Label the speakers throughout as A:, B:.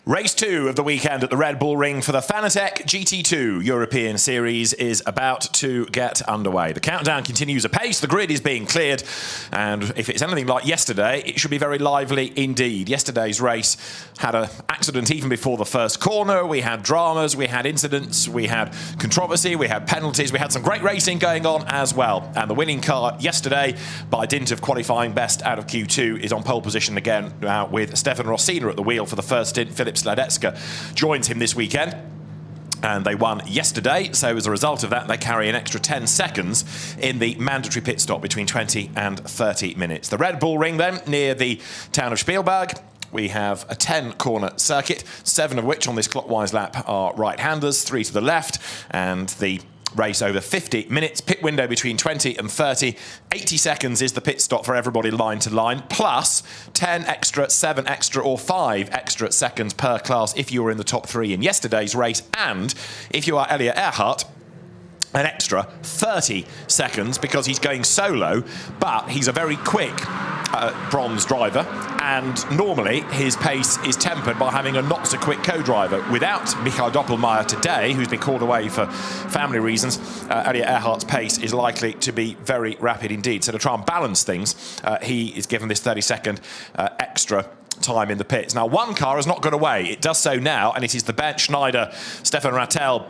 A: Race 2 of the weekend at the Red Bull Ring for the Fanatec GT2 European Series is about to get underway. The countdown continues apace, the grid is being cleared, and if it's anything like yesterday, it should be very lively indeed. Yesterday's race had an accident even before the first corner. We had dramas, we had incidents, we had controversy, we had penalties, we had some great racing going on as well. And the winning car yesterday, by dint of qualifying best out of Q2, is on pole position again now with Stefan Rossina at the wheel for the first stint. Philip Sladecka joins him this weekend, and they won yesterday, so as a result of that they carry an extra 10 seconds in the mandatory pit stop between 20 and 30 minutes. The Red Bull Ring then, near the town of Spielberg. We have a 10-corner circuit, 7 of which on this clockwise lap are right-handers, 3 to the left, and the race over 50 minutes. Pit window between 20 and 30. 80 seconds is the pit stop for everybody line to line, plus 10 extra, 7 extra or 5 extra seconds per class if you were in the top 3 in yesterday's race, and if you are Elliot Earhart, an extra 30 seconds because he's going solo, but he's a very quick bronze driver, and normally his pace is tempered by having a not-so-quick co-driver. Without Michael Doppelmayr today, who's been called away for family reasons, Elliot Earhart's pace is likely to be very rapid indeed. So to try and balance things, he is given this 30-second extra time in the pits. Now, one car has not got away. It does so now, and it is the Bernd Schneider, Stefan Rattel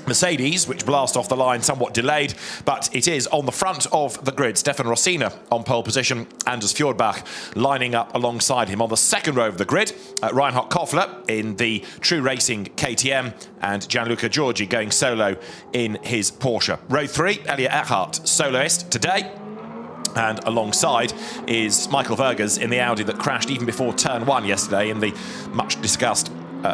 A: Mercedes, which blast off the line somewhat delayed, but it is on the front of the grid. Stefan Rossina on pole position, Anders Fjordbach lining up alongside him. On the second row of the grid, Reinhard Koffler in the True Racing KTM, and Gianluca Giorgi going solo in his Porsche. Row 3, Elliot Earhart, soloist today. And alongside is Michael Vergers in the Audi that crashed even before turn 1 yesterday in the much discussed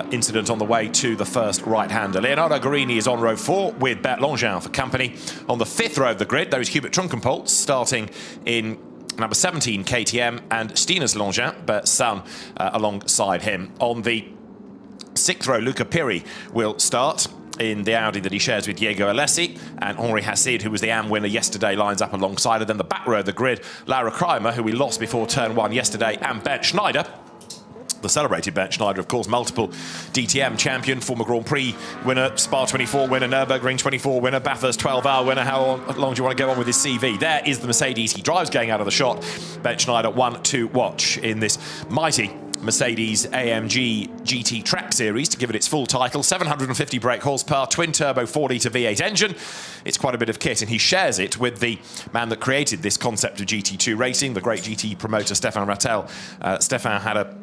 A: incident on the way to the first right-hander. Leonardo Guarini is on row 4 with Bert Langin for company. On the 5th row of the grid, there is Hubert Trunkenpolz starting in number 17 KTM, and Stinus Langin, Bert's son, alongside him. On the 6th row, Luca Piri will start in the Audi that he shares with Diego Alessi, and Henri Hassid, who was the AM winner yesterday, lines up alongside her. Then the back row of the grid, Laura Kreimer, who we lost before turn 1 yesterday, and Bernd Schneider, the celebrated Bernd Schneider, of course, multiple DTM champion, former Grand Prix winner, Spa 24 winner, Nürburgring 24 winner, Bathurst 12-hour winner. How long do you want to go on with his CV? There is the Mercedes he drives going out of the shot. Bernd Schneider, one to watch in this mighty Mercedes AMG GT Track Series, to give it its full title. 750 brake horsepower, twin-turbo 4-litre V8 engine. It's quite a bit of kit, and he shares it with the man that created this concept of GT2 racing, the great GT promoter Stefan Rattel. Stefan had a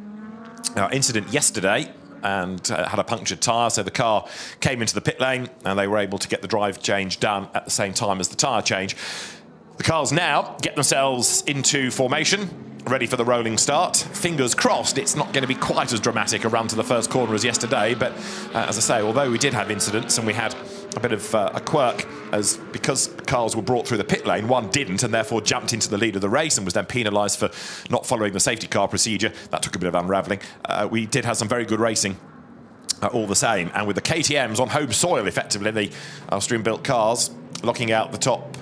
A: incident yesterday and had a punctured tyre, so the car came into the pit lane and they were able to get the drive change done at the same time as the tyre change. The cars now get themselves into formation, ready for the rolling start. Fingers crossed it's not going to be quite as dramatic a run to the first corner as yesterday, but as I say, although we did have incidents and we had a bit of a quirk, as because cars were brought through the pit lane, one didn't and therefore jumped into the lead of the race and was then penalised for not following the safety car procedure. That took a bit of unravelling. We did have some very good racing all the same, and with the KTMs on home soil effectively, the Austrian-built cars locking out the top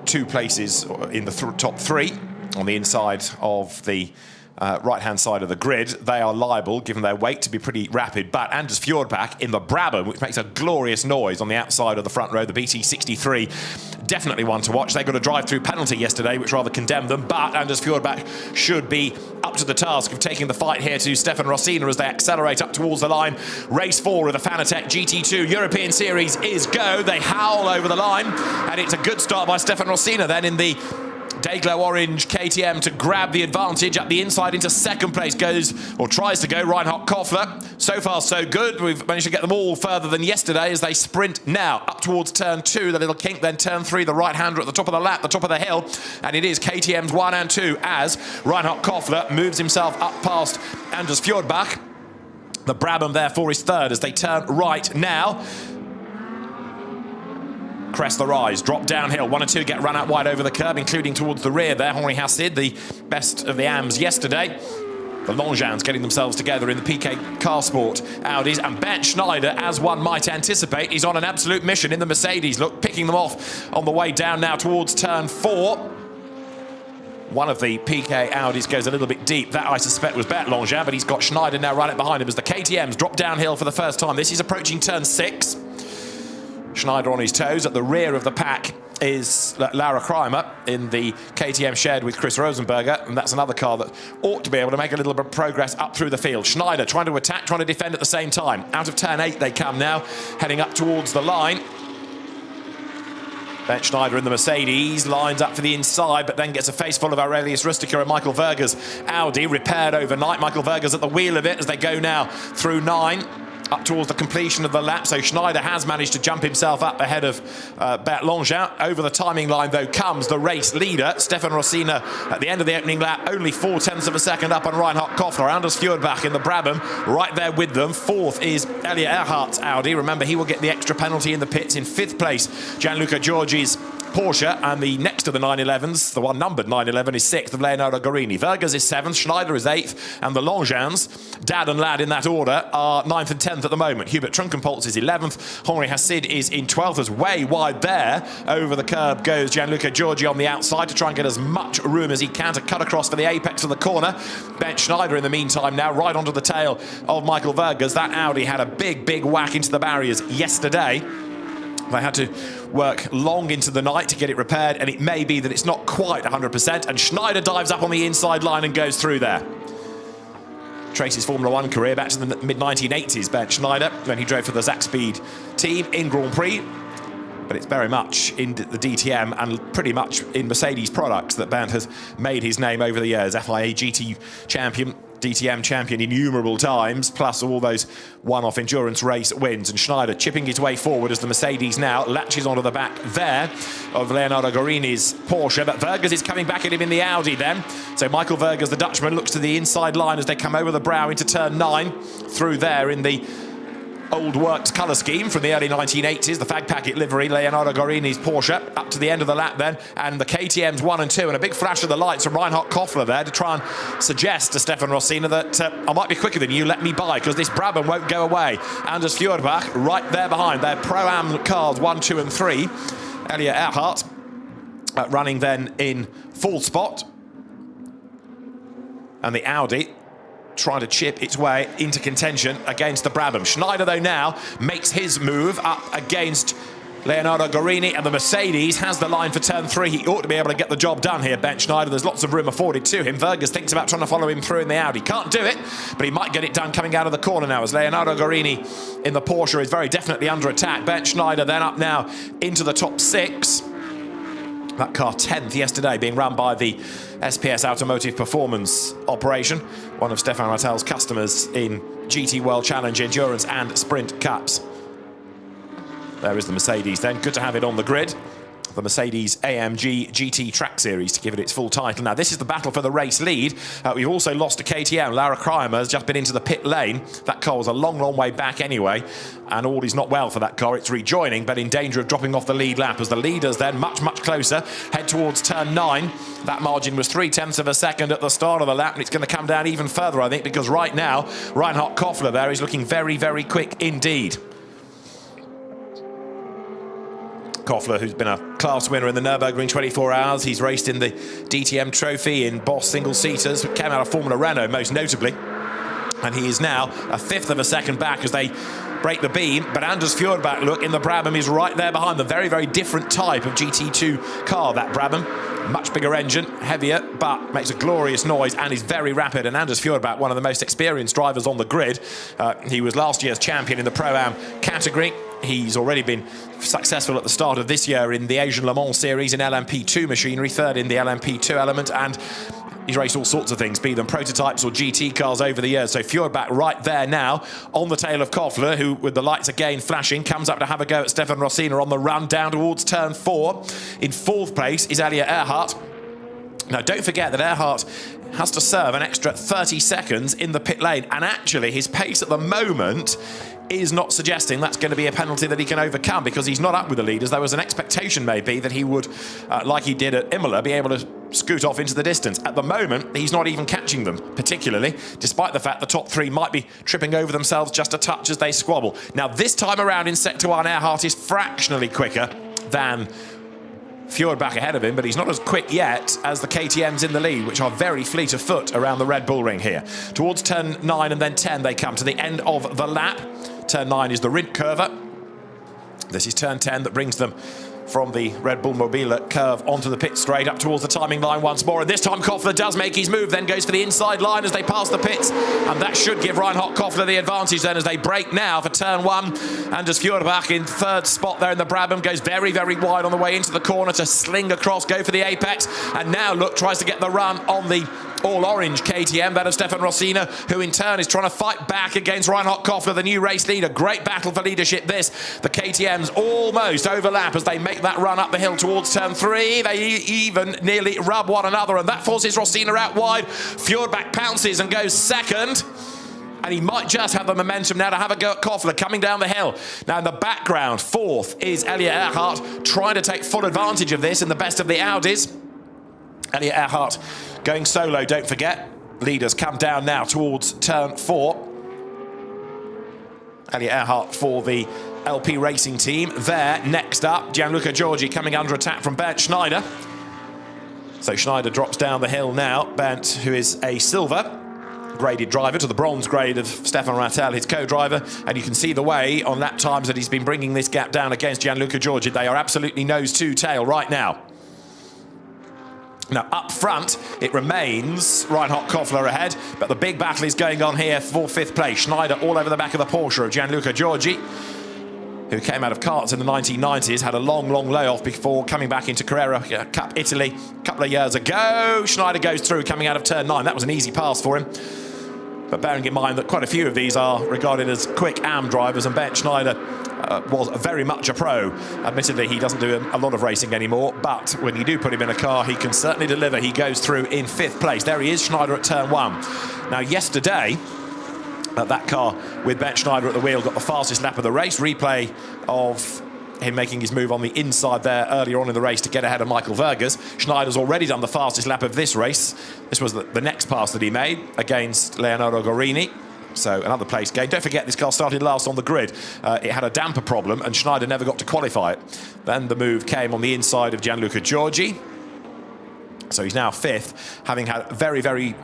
A: 2 places in the top 3 on the inside of the right-hand side of the grid. They are liable, given their weight, to be pretty rapid. But Anders Fjordbach in the Brabham, which makes a glorious noise on the outside of the front row, the BT63, definitely one to watch. They got a drive-through penalty yesterday, which rather condemned them, but Anders Fjordbach should be up to the task of taking the fight here to Stefan Rossina as they accelerate up towards the line. Race 4 of the Fanatec GT2 European Series is go. They howl over the line, and it's a good start by Stefan Rossina then in the Dayglow Orange KTM to grab the advantage. Up the inside into second place goes, or tries to go, Reinhard Koffler. So far so good. We've managed to get them all further than yesterday as they sprint now up towards turn 2, the little kink, then turn 3, the right-hander at the top of the lap, the top of the hill, and it is KTM's 1 and 2 as Reinhard Koffler moves himself up past Anders Fjordbach. The Brabham therefore is third as they turn right now. Crest the rise, drop downhill. 1 and 2 get run out wide over the curb, including towards the rear there. Henri Hassid, the best of the AMs yesterday. The Longins getting themselves together in the PK Car Sport Audis. And Bernd Schneider, as one might anticipate, is on an absolute mission in the Mercedes. Look, picking them off on the way down now towards turn 4. One of the PK Audis goes a little bit deep. That, I suspect, was Bert Langin, but he's got Schneider now right up behind him as the KTMs drop downhill for the first time. This is approaching turn 6. Schneider on his toes. At the rear of the pack is Laura Kreimer in the KTM shared with Chris Rosenberger, and that's another car that ought to be able to make a little bit of progress up through the field. Schneider trying to attack, trying to defend at the same time. Out of turn 8 they come now, heading up towards the line. Ben Schneider in the Mercedes lines up for the inside, but then gets a face full of Aurelius Rustica and Michael Verger's Audi, repaired overnight. Michael Verger's at the wheel of it as they go now through 9. Up towards the completion of the lap, so Schneider has managed to jump himself up ahead of Bert Langin. Over the timing line, though, comes the race leader, Stefan Rossina, at the end of the opening lap, only 0.4 of a second up on Reinhard Koffler. Anders Fjordbach in the Brabham, right there with them. 4th is Elliot Earhart's Audi. Remember, he will get the extra penalty in the pits. In 5th place, Gianluca Giorgi's Porsche, and the next of the 911s, the one numbered 911, is 6th of Leonardo Guarini. Vergers is 7th, Schneider is 8th, and the Langins, dad and lad in that order, are 9th and 10th at the moment. Hubert Trunkenpolz is 11th, Henri Hassid is in 12th, as way wide there. Over the curb goes Gianluca Giorgi on the outside to try and get as much room as he can to cut across for the apex of the corner. Ben Schneider in the meantime now right onto the tail of Michael Vergers. That Audi had a big whack into the barriers yesterday. They had to work long into the night to get it repaired, and it may be that it's not quite 100%, and Schneider dives up on the inside line and goes through there. Traces Formula 1 career back to the mid-1980s, Ben Schneider, when he drove for the Zakspeed team in Grand Prix. But it's very much in the DTM and pretty much in Mercedes products that Bernd has made his name over the years. FIA GT champion, DTM champion innumerable times, plus all those one-off endurance race wins. And Schneider chipping his way forward as the Mercedes now latches onto the back there of Leonardo Guarini's Porsche. But Vergers is coming back at him in the Audi then. So Michael Vergers, the Dutchman, looks to the inside line as they come over the brow into turn 9. Through there in the old works colour scheme from the early 1980s, the fag packet livery, Leonardo Guarini's Porsche, up to the end of the lap then, and the KTM's 1 and 2, and a big flash of the lights from Reinhard Koffler there to try and suggest to Stefan Rossina that I might be quicker than you, let me by, because this Brabham won't go away. Anders Fjordbach right there behind their Pro-Am cars 1, 2 and 3. Elliot Earhart running then in 4th spot, and the Audi trying to chip its way into contention against the Brabham. Schneider, though, now makes his move up against Leonardo Guarini, and the Mercedes has the line for turn 3. He ought to be able to get the job done here, Ben Schneider. There's lots of room afforded to him. Vergers thinks about trying to follow him through in the Audi. Can't do it, but he might get it done coming out of the corner now, as Leonardo Guarini in the Porsche is very definitely under attack. Ben Schneider then up now into the top 6. That car 10th yesterday, being run by the SPS Automotive Performance operation, one of Stefan Rattel's customers in GT World Challenge Endurance and Sprint Cups. There is the Mercedes then. Good to have it on the grid. The Mercedes AMG GT Track Series, to give it its full title. Now, this is the battle for the race lead. We've also lost to KTM. Laura Kreimer has just been into the pit lane. That car was a long way back anyway, and all is not well for that car. It's rejoining, but in danger of dropping off the lead lap, as the leaders then, much closer, head towards turn 9. That margin was 0.3 of a second at the start of the lap, and it's going to come down even further, I think, because right now, Reinhard Koffler there is looking very quick indeed. Koffler, who's been a class winner in the Nürburgring 24 Hours. He's raced in the DTM Trophy in Boss single-seaters, came out of Formula Renault most notably. And he is now a 1/5 of a second back as they break the beam. But Anders Fjordbach, look, in the Brabham is right there behind them. Very different type of GT2 car, that Brabham. Much bigger engine, heavier, but makes a glorious noise and is very rapid. And Anders Fjordbach, one of the most experienced drivers on the grid. He was last year's champion in the Pro-Am category. He's already been successful at the start of this year in the Asian Le Mans Series in LMP2 machinery, 3rd in the LMP2 element, and he's raced all sorts of things, be them prototypes or GT cars over the years. So Fjordbach right there now on the tail of Koffler, who, with the lights again flashing, comes up to have a go at Stefan Rossina on the run down towards turn 4. In 4th place is Elliot Earhart. Now, don't forget that Earhart has to serve an extra 30 seconds in the pit lane, and actually his pace at the moment is not suggesting that's going to be a penalty that he can overcome, because he's not up with the leaders. There was an expectation maybe that he would, like he did at Imola, be able to scoot off into the distance. At the moment, he's not even catching them particularly, despite the fact the top 3 might be tripping over themselves just a touch as they squabble. Now, this time around in Sector 1, Earhart is fractionally quicker than Fjord back ahead of him, but he's not as quick yet as the KTMs in the lead, which are very fleet of foot around the Red Bull Ring here. Towards turn 9 and then 10, they come to the end of the lap. Turn 9 is the Rindkurve. This is turn 10 that brings them from the Red Bull Mobile curve onto the pit straight up towards the timing line once more. And this time Koffler does make his move, then goes for the inside line as they pass the pits. And that should give Reinhard Koffler the advantage then as they break now for turn 1. Anders Fjordbach in third spot there in the Brabham goes very, very wide on the way into the corner to sling across, go for the apex. And now, look, tries to get the run on the all-orange KTM, that of Stefan Rossina, who in turn is trying to fight back against Reinhard Koffler, the new race leader. Great battle for leadership this. The KTMs almost overlap as they make that run up the hill towards turn 3. They even nearly rub one another, and that forces Rossina out wide. Fjordbach pounces and goes second. And he might just have the momentum now to have a go at Koffler coming down the hill. Now in the background, fourth is Elliot Earhart, trying to take full advantage of this in the best of the Audis. Elliot Earhart going solo, don't forget. Leaders come down now towards turn 4. Elliot Earhart for the LP Racing team. There, next up, Gianluca Giorgi coming under attack from Bernd Schneider. So Schneider drops down the hill now. Bernd, who is a silver graded driver to the bronze grade of Stefan Rattel, his co-driver, and you can see the way on lap times that he's been bringing this gap down against Gianluca Giorgi. They are absolutely nose to tail right now. Now, up front, it remains Reinhard Koffler ahead, but the big battle is going on here for 5th place. Schneider all over the back of the Porsche of Gianluca Giorgi, who came out of karts in the 1990s, had a long, long layoff before coming back into Carrera Cup Italy a couple of years ago. Schneider goes through, coming out of turn 9. That was an easy pass for him. But bearing in mind that quite a few of these are regarded as quick AM drivers, and Bernd Schneider was very much a pro. Admittedly, he doesn't do a lot of racing anymore, but when you do put him in a car, he can certainly deliver. He goes through in 5th place. There he is, Schneider at turn 1. Now, yesterday, that car with Bernd Schneider at the wheel got the fastest lap of the race. Replay of him making his move on the inside there earlier on in the race to get ahead of Michael Vergers. Schneider's already done the fastest lap of this race. This was the next pass that he made against Leonardo Gorini. So another place gain. Don't forget, this car started last on the grid. It had a damper problem and Schneider never got to qualify it. Then the move came on the inside of Gianluca Giorgi. So he's now 5th, having had very, very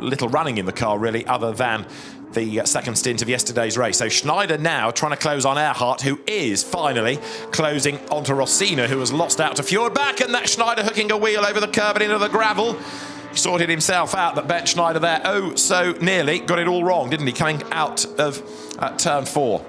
A: little running in the car, really, other than the second stint of yesterday's race. So Schneider now trying to close on Earhart, who is finally closing onto Rossina, who has lost out to Fjordbach, and that Schneider hooking a wheel over the curb and into the gravel. He sorted himself out, that Bernd Schneider there, oh, so nearly got it all wrong, didn't he? Coming out of turn 4.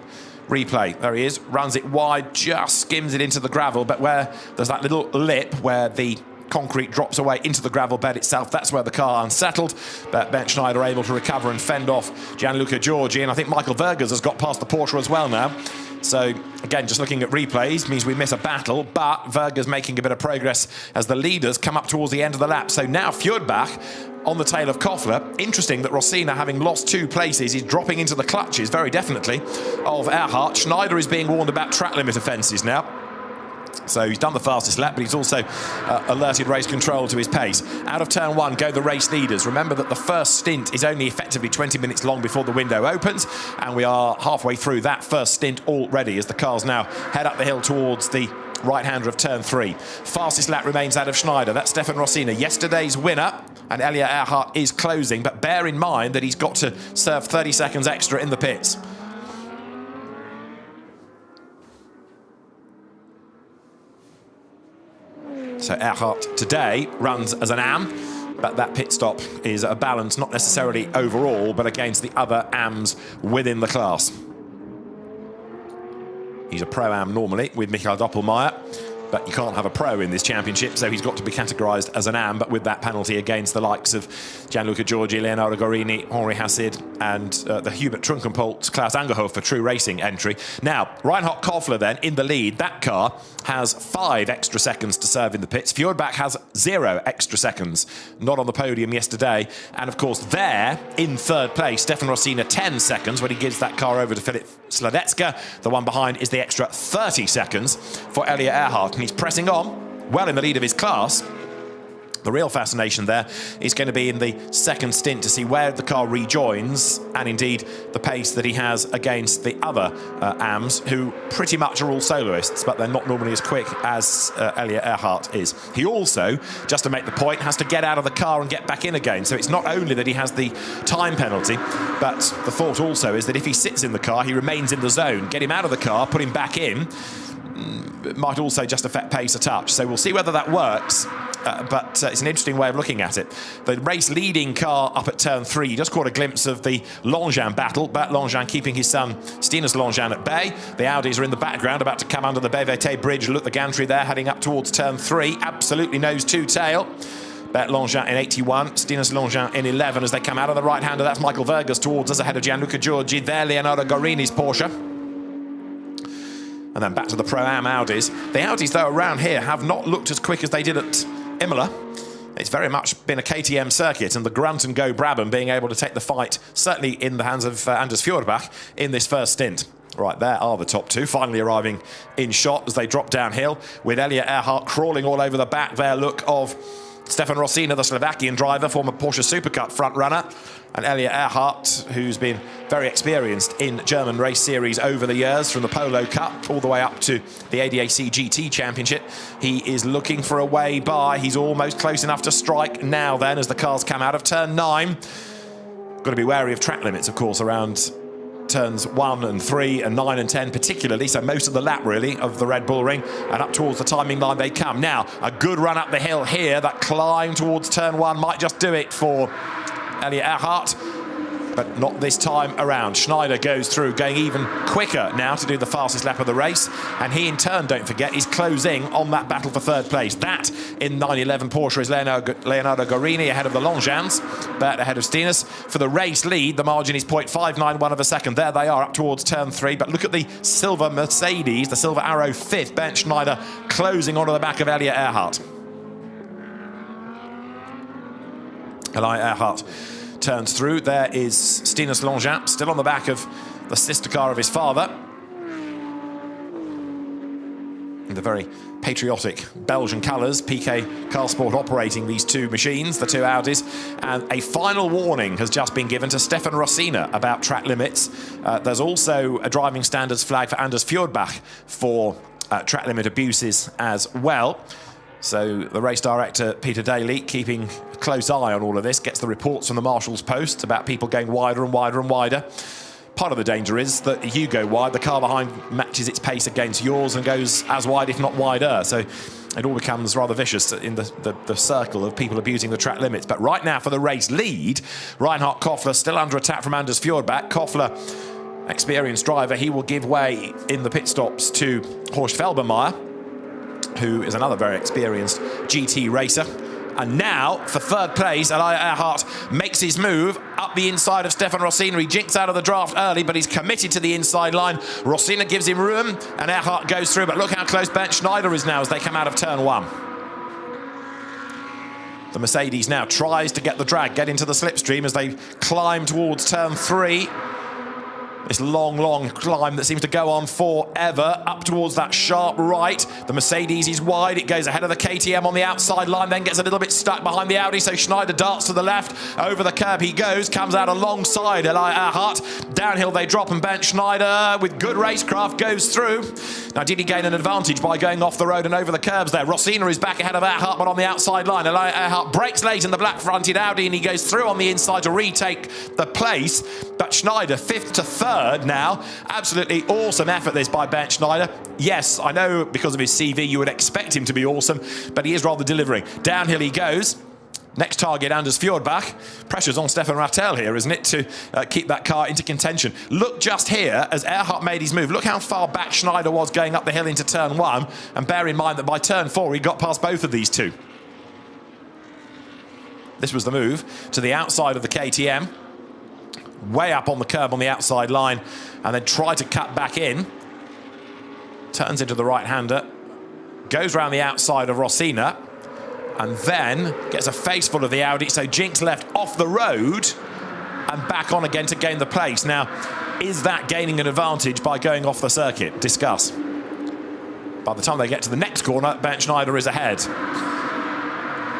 A: Replay, there he is, runs it wide, just skims it into the gravel, but where there's that little lip where the concrete drops away into the gravel bed itself, that's where the car unsettled, but Bernd Schneider able to recover and fend off Gianluca Giorgi, and I think Michael Vergers has got past the Porsche as well now. So again, just looking at replays means we miss a battle, but Vergers making a bit of progress as the leaders come up towards the end of the lap. So now Fjordbach on the tail of Koffler. Interesting that Rossina, having lost 2 places, is dropping into the clutches very definitely of Earhart. Schneider is being warned about track limit offences now. So he's done the fastest lap, but he's also alerted race control to his pace. Out of turn 1 go the race leaders. Remember that the first stint is only effectively 20 minutes long before the window opens, and we are halfway through that first stint already as the cars now head up the hill towards the right-hander of turn 3. Fastest lap remains that of Schneider. That's Stefan Rossina, yesterday's winner, and Elliot Earhart is closing, but bear in mind that he's got to serve 30 seconds extra in the pits. So Earhart today runs as an AM, but that pit stop is a balance, not necessarily overall, but against the other AMs within the class. He's a pro-AM normally with Michael Doppelmayr, but you can't have a pro in this championship, so he's got to be categorised as an AM, but with that penalty against the likes of Gianluca Giorgi, Leonardo Gorini, Henri Hassid, and the Hubert Trunkenpolt's Klaus Angerhoff for true racing entry. Now, Reinhard Koffler then in the lead. That car has 5 extra seconds to serve in the pits. Fjordbach has 0 extra seconds, not on the podium yesterday. And of course, there in 3rd place, Stefan Rossina 10 seconds when he gives that car over to Filip Sladecka. The one behind is the extra 30 seconds for Elliot Earhart. And he's pressing on, well in the lead of his class. The real fascination there is going to be in the second stint to see where the car rejoins, and indeed the pace that he has against the other AMs, who pretty much are all soloists, but they're not normally as quick as Elliot Earhart is. He also, just to make the point, has to get out of the car and get back in again. So it's not only that he has the time penalty, but the thought also is that if he sits in the car, he remains in the zone. Get him out of the car, put him back in, it might also just affect pace a touch. So we'll see whether that works. But it's an interesting way of looking at it. The race-leading car up at turn 3, you just caught a glimpse of the Langevin battle. Bert Langevin keeping his son, Stinus Langevin, at bay. The Audis are in the background, about to come under the BVT bridge. Look, the gantry there, heading up towards turn 3. Absolutely nose to tail. Bert Langevin in 81, Stinus Langevin in 11 as they come out of the right-hander. That's Michael Vergas towards us, ahead of Gianluca Giorgi. There, Leonardo Gorini's Porsche. And then back to the Pro-Am Audis. The Audis, though, around here have not looked as quick as they did at Imola. It's very much been a KTM circuit, and the grunt and go Brabham being able to take the fight, certainly in the hands of Anders Fjordbach in this first stint. Right, there are the top two, finally arriving in shot as they drop downhill, with Elliot Earhart crawling all over the back there. Look of Stefan Rosina, the Slovakian driver, former Porsche Super Cup front runner, and Elliot Earhart, who's been very experienced in German race series over the years, from the Polo Cup all the way up to the ADAC GT Championship. He is looking for a way by. He's almost close enough to strike now then as the cars come out of turn 9. Got to be wary of track limits, of course, around turns 1 and 3 and 9 and 10 particularly, so most of the lap really of the Red Bull Ring, and up towards the timing line they come. Now, a good run up the hill here. That climb towards turn 1 might just do it for Elliot Earhart, but not this time around. Schneider goes through, going even quicker now to do the fastest lap of the race, and he in turn, don't forget, is closing on that battle for third place. That in 911 Porsche is Leonardo Gorini ahead of the Longevins, but ahead of Stinus. For the race lead, the margin is 0.591 of a second. There they are up towards turn 3, but look at the silver Mercedes, the Silver Arrow 5th, Bernd Schneider closing onto the back of Elliot Earhart. Elliot Earhart turns through. There is Stinus Langevin, still on the back of the sister car of his father. In the very patriotic Belgian colours, PK Carsport operating these two machines, the two Audis. And a final warning has just been given to Stefan Rosina about track limits. There's also a driving standards flag for Anders Fjordbach for track limit abuses as well. So the race director, Peter Daly, keeping a close eye on all of this, gets the reports from the marshal's post about people going wider and wider and wider. Part of the danger is that you go wide, the car behind matches its pace against yours and goes as wide, if not wider. So it all becomes rather vicious in the circle of people abusing the track limits. But right now for the race lead, Reinhard Koffler still under attack from Anders Fjordbach. Koffler, experienced driver, he will give way in the pit stops to Horst Felbermayr, who is another very experienced GT racer. And now, for third place, Elliot Earhart makes his move up the inside of Stefan Rosina. He jinks out of the draft early, but he's committed to the inside line. Rosina gives him room, and Earhart goes through. But look how close Bernd Schneider is now as they come out of turn 1. The Mercedes now tries to get the drag, get into the slipstream as they climb towards turn 3. This long, long climb that seems to go on forever, up towards that sharp right. The Mercedes is wide. It goes ahead of the KTM on the outside line, then gets a little bit stuck behind the Audi, so Schneider darts to the left. Over the curb he goes, comes out alongside Elliot Earhart. Downhill they drop, and Bernd Schneider, with good racecraft, goes through. Now, did he gain an advantage by going off the road and over the curbs there? Rosina is back ahead of Earhart, but on the outside line. Elliot Earhart breaks late in the black-fronted Audi, and he goes through on the inside to retake the place. But Schneider, 5th to 3rd now. Absolutely awesome effort this by Bernd Schneider. Yes, I know because of his CV you would expect him to be awesome, but he is rather delivering. Downhill he goes. Next target, Anders Fjordbach. Pressure's on Stefan Rattel here, isn't it, to keep that car into contention. Look just here, as Earhart made his move, look how far back Schneider was going up the hill into turn 1, and bear in mind that by turn 4 he got past both of these two. This was the move to the outside of the KTM, way up on the curb on the outside line, and then tried to cut back in. Turns into the right-hander, goes around the outside of Rosina, and then gets a face full of the Audi, so jinks left off the road and back on again to gain the place. Now, is that gaining an advantage by going off the circuit? Discuss. By the time they get to the next corner, Bernd Schneider is ahead.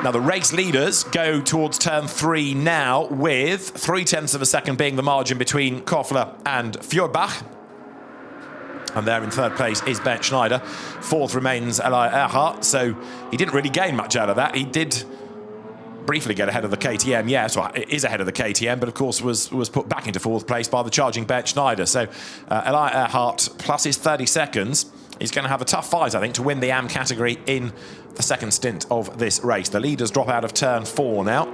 A: Now, the race leaders go towards turn 3 now with 0.3 of a second being the margin between Koffler and Fjordbach. And there in third place is Bernd Schneider. Fourth remains Eli Earhart, so he didn't really gain much out of that. He did briefly get ahead of the KTM, yes, well, it is ahead of the KTM, but of course was put back into fourth place by the charging Bernd Schneider. So Eli Earhart plus his 30 seconds is going to have a tough fight, I think, to win the AM category in the second stint of this race. The leaders drop out of turn 4 now.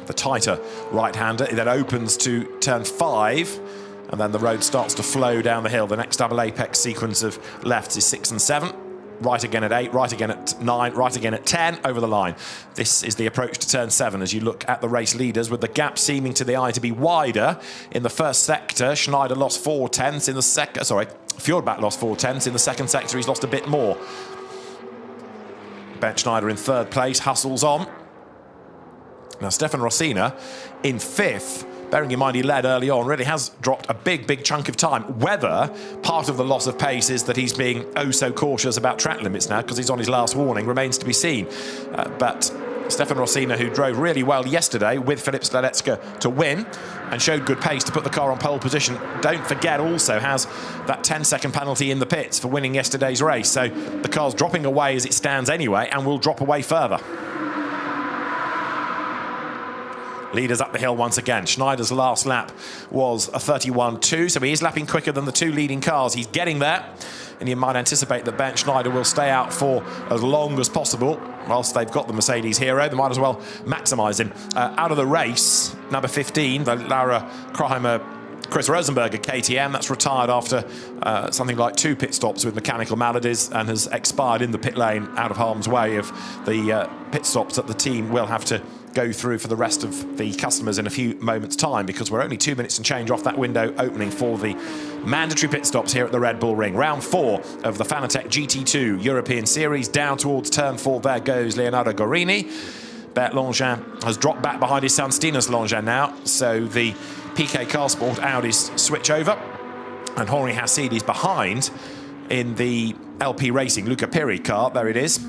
A: The tighter right-hander, it then opens to turn 5, and then the road starts to flow down the hill. The next double apex sequence of lefts is 6 and 7. Right again at 8, right again at 9, right again at 10, over the line. This is the approach to turn 7 as you look at the race leaders, with the gap seeming to the eye to be wider. In the first sector, Schneider lost 4/10 in the second, Fjordbach lost 4/10 in the second sector. He's lost a bit more. Bernd Schneider in third place, hustles on. Now, Stefan Rossina in 5th. Bearing in mind he led early on, really has dropped a big chunk of time. Whether part of the loss of pace is that he's being oh so cautious about track limits now because he's on his last warning remains to be seen. But Stefan Rossina, who drove really well yesterday with Filip Sladecka to win and showed good pace to put the car on pole position, don't forget also has that 10-second penalty in the pits for winning yesterday's race. So the car's dropping away as it stands anyway and will drop away further. Leaders up the hill once again. Schneider's last lap was a 31.2, so he is lapping quicker than the 2 leading cars. He's getting there, and you might anticipate that Bernd Schneider will stay out for as long as possible. Whilst they've got the Mercedes hero, they might as well maximise him. Out of the race, number 15, the Laura Kraheimer Chris Rosenberger KTM, that's retired after something like 2 pit stops with mechanical maladies and has expired in the pit lane out of harm's way of the pit stops that the team will have to go through for the rest of the customers in a few moments' time, because we're only 2 minutes and change off that window opening for the mandatory pit stops here at the Red Bull Ring. Round 4 of the Fanatec GT2 European Series. Down towards turn 4, there goes Leonardo Guarini. Bert Langin has dropped back behind his son Stinus Langin now, so the PK Carsport Audis switch over, and Henri Hassid is behind in the LP Racing Luca Piri car. There it is.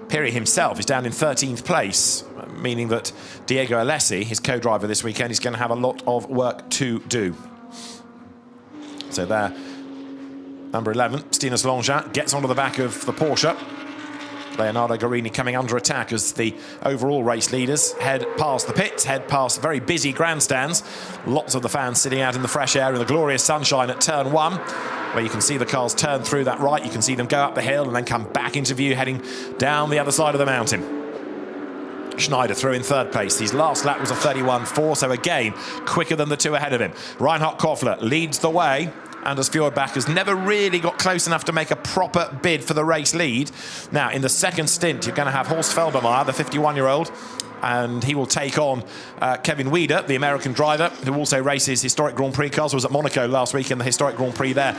A: Piri himself is down in 13th place, meaning that Diego Alessi, his co-driver this weekend, is going to have a lot of work to do. So there, number 11, Stinus Langin, gets onto the back of the Porsche. Leonardo Guarini coming under attack as the overall race leaders head past the pits, head past very busy grandstands. Lots of the fans sitting out in the fresh air in the glorious sunshine at turn 1, where you can see the cars turn through that right. You can see them go up the hill and then come back into view heading down the other side of the mountain. Schneider through in third place. His last lap was a 31.4, so again, quicker than the 2 ahead of him. Reinhard Koffler leads the way. Anders Fjordbach has never really got close enough to make a proper bid for the race lead. Now, in the second stint, you're going to have Horst Felbermayr, the 51-year-old, and he will take on Kevin Weider, the American driver, who also races historic Grand Prix cars, was at Monaco last week in the historic Grand Prix there.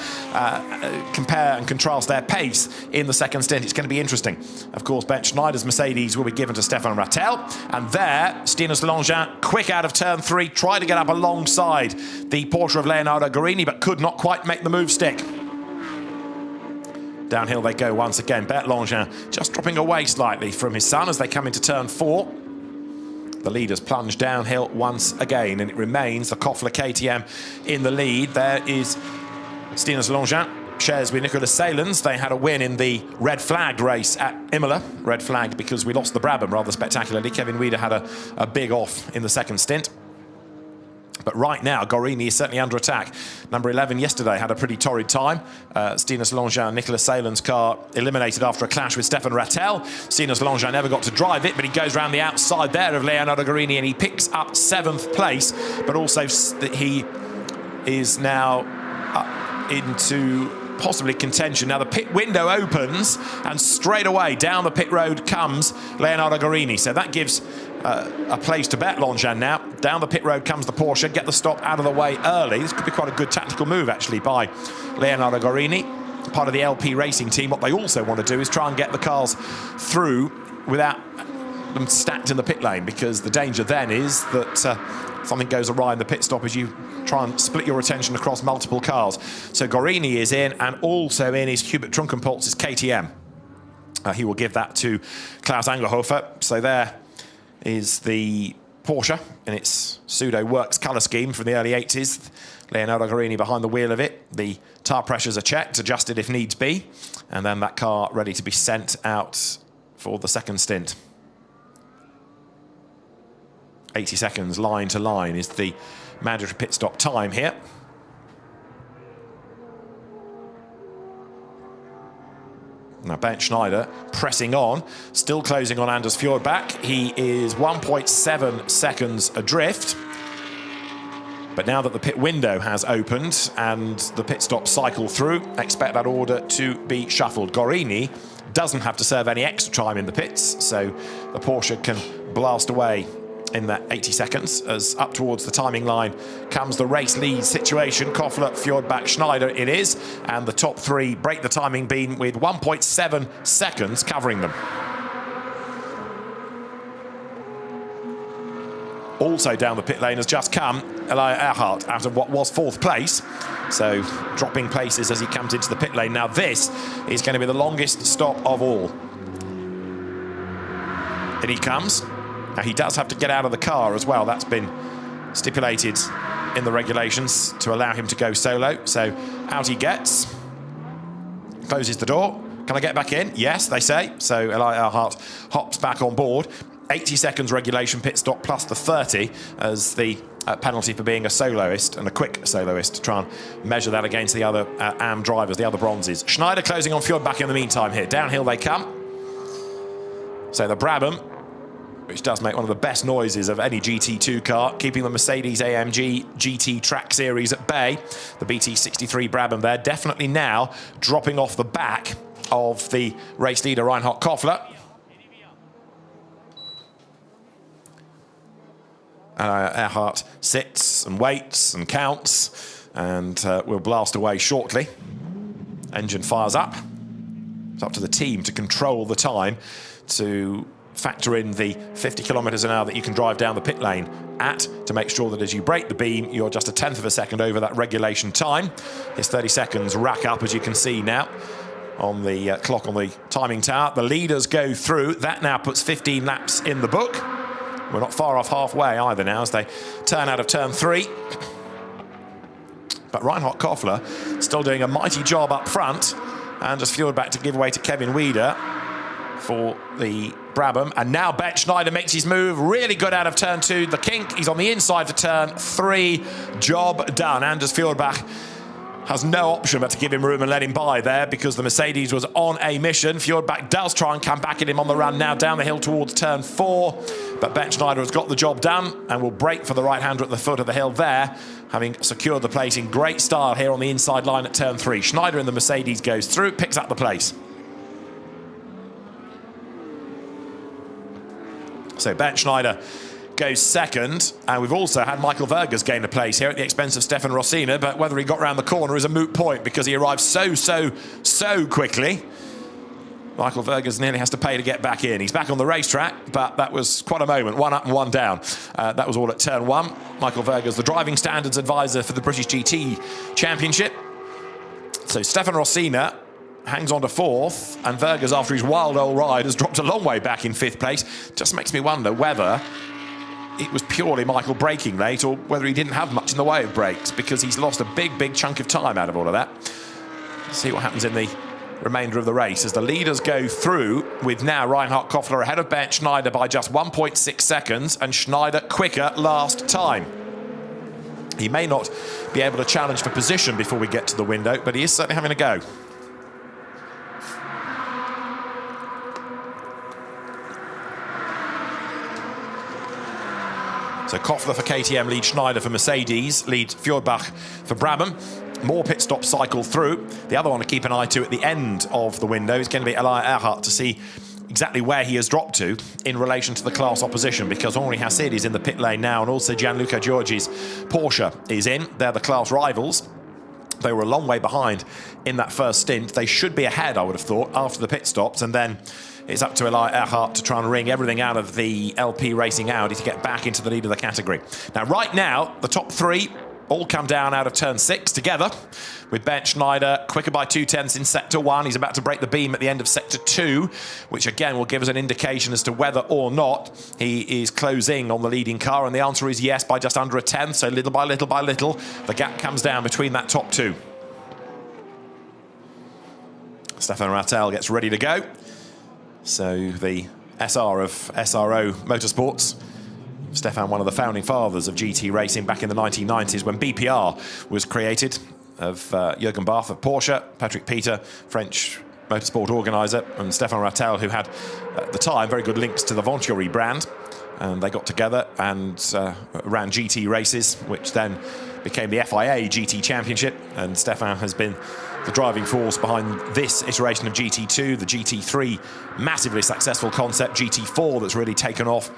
A: Compare and contrast their pace in the second stint. It's going to be interesting. Of course, Bernd Schneider's Mercedes will be given to Stefan Rattel, and there, Stinus Langin, quick out of turn 3, tried to get up alongside the Porsche of Leonardo Guarini, but could not quite make the move stick. Downhill they go once again. Bernd Langin just dropping away slightly from his son as they come into turn 4. The leaders plunge downhill once again, and it remains the Koffler KTM in the lead. There is Stinus Langin, shares with Nicolas Salens. They had a win in the red flagged race at Imola. Red flagged because we lost the Brabham rather spectacularly. Kevin Weider had a big off in the second stint. But right now, Guarini is certainly under attack. Number 11 yesterday had a pretty torrid time. Stinus Langin, Nicolas Salens' car eliminated after a clash with Stefan Rattel. Stinus Langin never got to drive it, but he goes around the outside there of Leonardo Guarini and he picks up 7th place. But also he is now up into possibly contention. Now the pit window opens and straight away down the pit road comes Leonardo Guarini. So that gives a place to Bert Langin now. Down the pit road comes the Porsche, get the stop out of the way early. This could be quite a good tactical move actually by Leonardo Guarini, part of the LP Racing team. What they also want to do is try and get the cars through without them stacked in the pit lane, because the danger then is that something goes awry in the pit stop as you try and split your attention across multiple cars. So Guarini is in, and also in is Hubert Trunkenpolz's KTM. He will give that to Klaus Angerhofer. So there is the Porsche in its pseudo-works colour scheme from the early 80s. Leonardo Guarini behind the wheel of it. The tyre pressures are checked, adjusted if needs be, and then that car ready to be sent out for the second stint. 80 seconds line to line is the mandatory pit stop time here. Now Bernd Schneider pressing on, still closing on Anders Fjordbach. He is 1.7 seconds adrift. But now that the pit window has opened and the pit stop cycle through, expect that order to be shuffled. Guarini doesn't have to serve any extra time in the pits, so the Porsche can blast away in that 80 seconds as up towards the timing line comes the race lead situation. Koffler, Fjordbach, Schneider it is, and the top three break the timing beam with 1.7 seconds covering them. Also down the pit lane has just come Elia Earhart out of what was fourth place, so dropping places as he comes into the pit lane. Now this is going to be the longest stop of all. In he comes. Now he does have to get out of the car as well. That's been stipulated in the regulations to allow him to go solo. So out he gets, closes the door. Can I get back in? Yes, they say. So Elia Earhart hops back on board. 80 seconds regulation pit stop plus the 30 as the penalty for being a soloist and a quick soloist to try and measure that against the other AM drivers, the other bronzes. Schneider closing on Fjordbach in the meantime here. Downhill they come. So the Brabham, which does make one of the best noises of any GT2 car, keeping the Mercedes-AMG GT Track Series at bay. The BT63 Brabham there, definitely now dropping off the back of the race leader Reinhard Koffler. Earhart sits and waits and counts and will blast away shortly. Engine fires up. It's up to the team to control the time, to factor in the 50 kilometers an hour that you can drive down the pit lane at, to make sure that as you break the beam, you're just a tenth of a second over that regulation time. His 30 seconds rack up, as you can see now, on the clock on the timing tower. The leaders go through. That now puts 15 laps in the book. We're not far off halfway either now as they turn out of turn 3. But Reinhard Koffler still doing a mighty job up front, and just Fjordbach to give way to Kevin Wieder for the Brabham. And now Bernd Schneider makes his move. Really good out of turn 2. The kink, he's on the inside for turn 3. Job done. Anders Fjordbach has no option but to give him room and let him by there because the Mercedes was on a mission. Fjordbach does try and come back at him on the run now down the hill towards turn 4. But Bernd Schneider has got the job done and will brake for the right-hander at the foot of the hill there, having secured the place in great style here on the inside line at turn 3. Schneider in the Mercedes goes through, picks up the place. So Bernd Schneider goes second, and we've also had Michael Vergers gain a place here at the expense of Stefan Rossina, but whether he got round the corner is a moot point because he arrived so quickly. Michael Vergers nearly has to pay to get back in. He's back on the racetrack, but that was quite a moment. One up and one down. That was all at turn 1. Michael Vergers, the driving standards advisor for the British GT Championship. So Stefan Rossina hangs on to 4th, and Vergers, after his wild old ride, has dropped a long way back in 5th place. Just makes me wonder whether it was purely Michael braking late or whether he didn't have much in the way of brakes, because he's lost a big chunk of time out of all of that. Let's see what happens in the remainder of the race as the leaders go through, with now Reinhard Koffler ahead of Bernd Schneider by just 1.6 seconds, and Schneider quicker last time. He may not be able to challenge for position before we get to the window, but he is certainly having a go. So Koffler for KTM leads Schneider for Mercedes, leads Fjordbach for Brabham. More pit stops cycle through. The other one to keep an eye to at the end of the window is going to be Elia Earhart to see exactly where he has dropped to in relation to the class opposition, because Henri Hassid is in the pit lane now, and also Gianluca Giorgi's Porsche is in. They're the class rivals. They were a long way behind in that first stint. They should be ahead, I would have thought, after the pit stops, and then it's up to Elia Earhart to try and wring everything out of the LP Racing Audi to get back into the lead of the category. Now, right now, the top 3 all come down out of turn 6 together, with Ben Schneider quicker by 0.2 in sector 1. He's about to break the beam at the end of sector 2, which again will give us an indication as to whether or not he is closing on the leading car, and the answer is yes, by just under 1/10. So little by little by little, the gap comes down between that top 2. Stefan Rattel gets ready to go. So the SR of SRO Motorsports, Stefan, one of the founding fathers of GT racing back in the 1990s when BPR was created, of Jürgen Barth of Porsche, Patrick Peter, French motorsport organiser, and Stefan Rattel, who had, at the time, very good links to the Venturi brand. And they got together and ran GT races, which then became the FIA GT Championship. And Stefan has been the driving force behind this iteration of GT2, the GT3, massively successful concept, GT4 that's really taken off,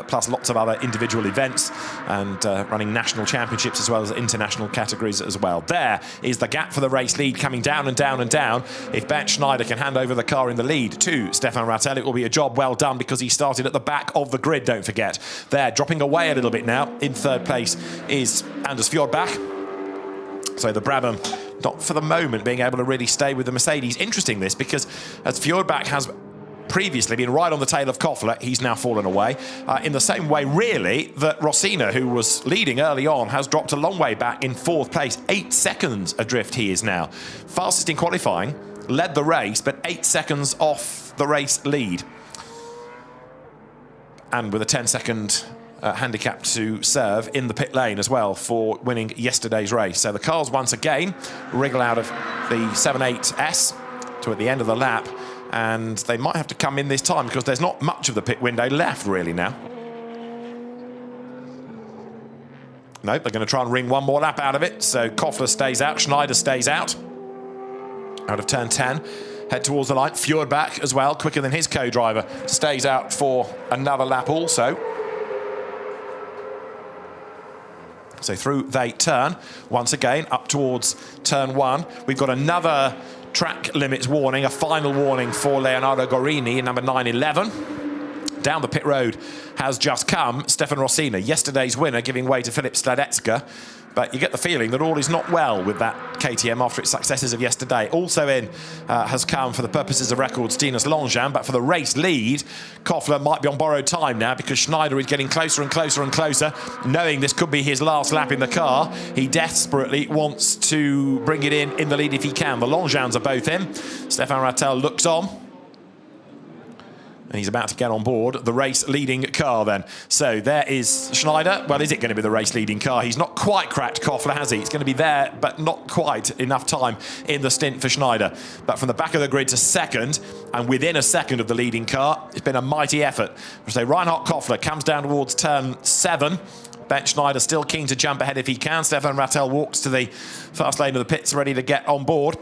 A: plus lots of other individual events, and running national championships as well as international categories as well. There is the gap for the race lead, coming down and down and down. If Ben Schneider can hand over the car in the lead to Stefan Rattel, it will be a job well done, because he started at the back of the grid, don't forget. There, dropping away a little bit now. In third place is Anders Fjordbach. So the Brabham, not for the moment being able to really stay with the Mercedes. Interesting this, because as Fjordbach has previously been right on the tail of Koffler, he's now fallen away. In the same way, really, that Rossina, who was leading early on, has dropped a long way back in 4th place. 8 seconds adrift he is now. Fastest in qualifying, led the race, but 8 seconds off the race lead. And with a 10-second handicap to serve in the pit lane as well for winning yesterday's race. So the cars once again wriggle out of the 7.8S to at the end of the lap, and they might have to come in this time because there's not much of the pit window left really now. Nope, they're going to try and wring one more lap out of it. So Koffler stays out, Schneider stays out of turn 10. Head towards the line. Fjordbach as well, quicker than his co-driver, stays out for another lap also. So through they turn once again up towards turn 1. We've got another track limits warning, a final warning for Leonardo Gorini in number 911. Down the pit road has just come Stefan Rossina, yesterday's winner, giving way to Filip Sladecka. But you get the feeling that all is not well with that KTM after its successes of yesterday. Also in has come, for the purposes of records, Dinas Longchamp, but for the race lead, Koffler might be on borrowed time now, because Schneider is getting closer and closer and closer, knowing this could be his last lap in the car. He desperately wants to bring it in the lead if he can. The Longchamps are both in. Stefan Rattel looks on. And he's about to get on board the race-leading car then. So there is Schneider. Well, is it going to be the race-leading car? He's not quite cracked Koffler, has he? It's going to be there, but not quite enough time in the stint for Schneider. But from the back of the grid to second, and within a second of the leading car, it's been a mighty effort. So Reinhard Koffler comes down towards turn 7. Ben Schneider still keen to jump ahead if he can. Stefan Rattel walks to the fast lane of the pits, ready to get on board.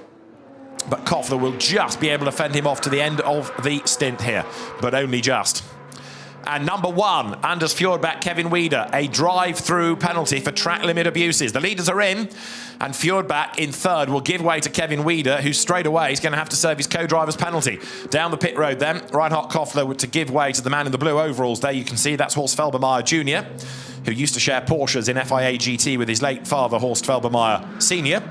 A: But Koffler will just be able to fend him off to the end of the stint here, but only just. And number 1, Anders Fjordbach, Kevin Wieder, a drive-through penalty for track limit abuses. The leaders are in, and Fjordbach in third will give way to Kevin Wieder, who straight away is going to have to serve his co-driver's penalty. Down the pit road then, Reinhard Koffler to give way to the man in the blue overalls. There you can see that's Horst Felbermayr Jr., who used to share Porsches in FIA GT with his late father, Horst Felbermayr Sr.,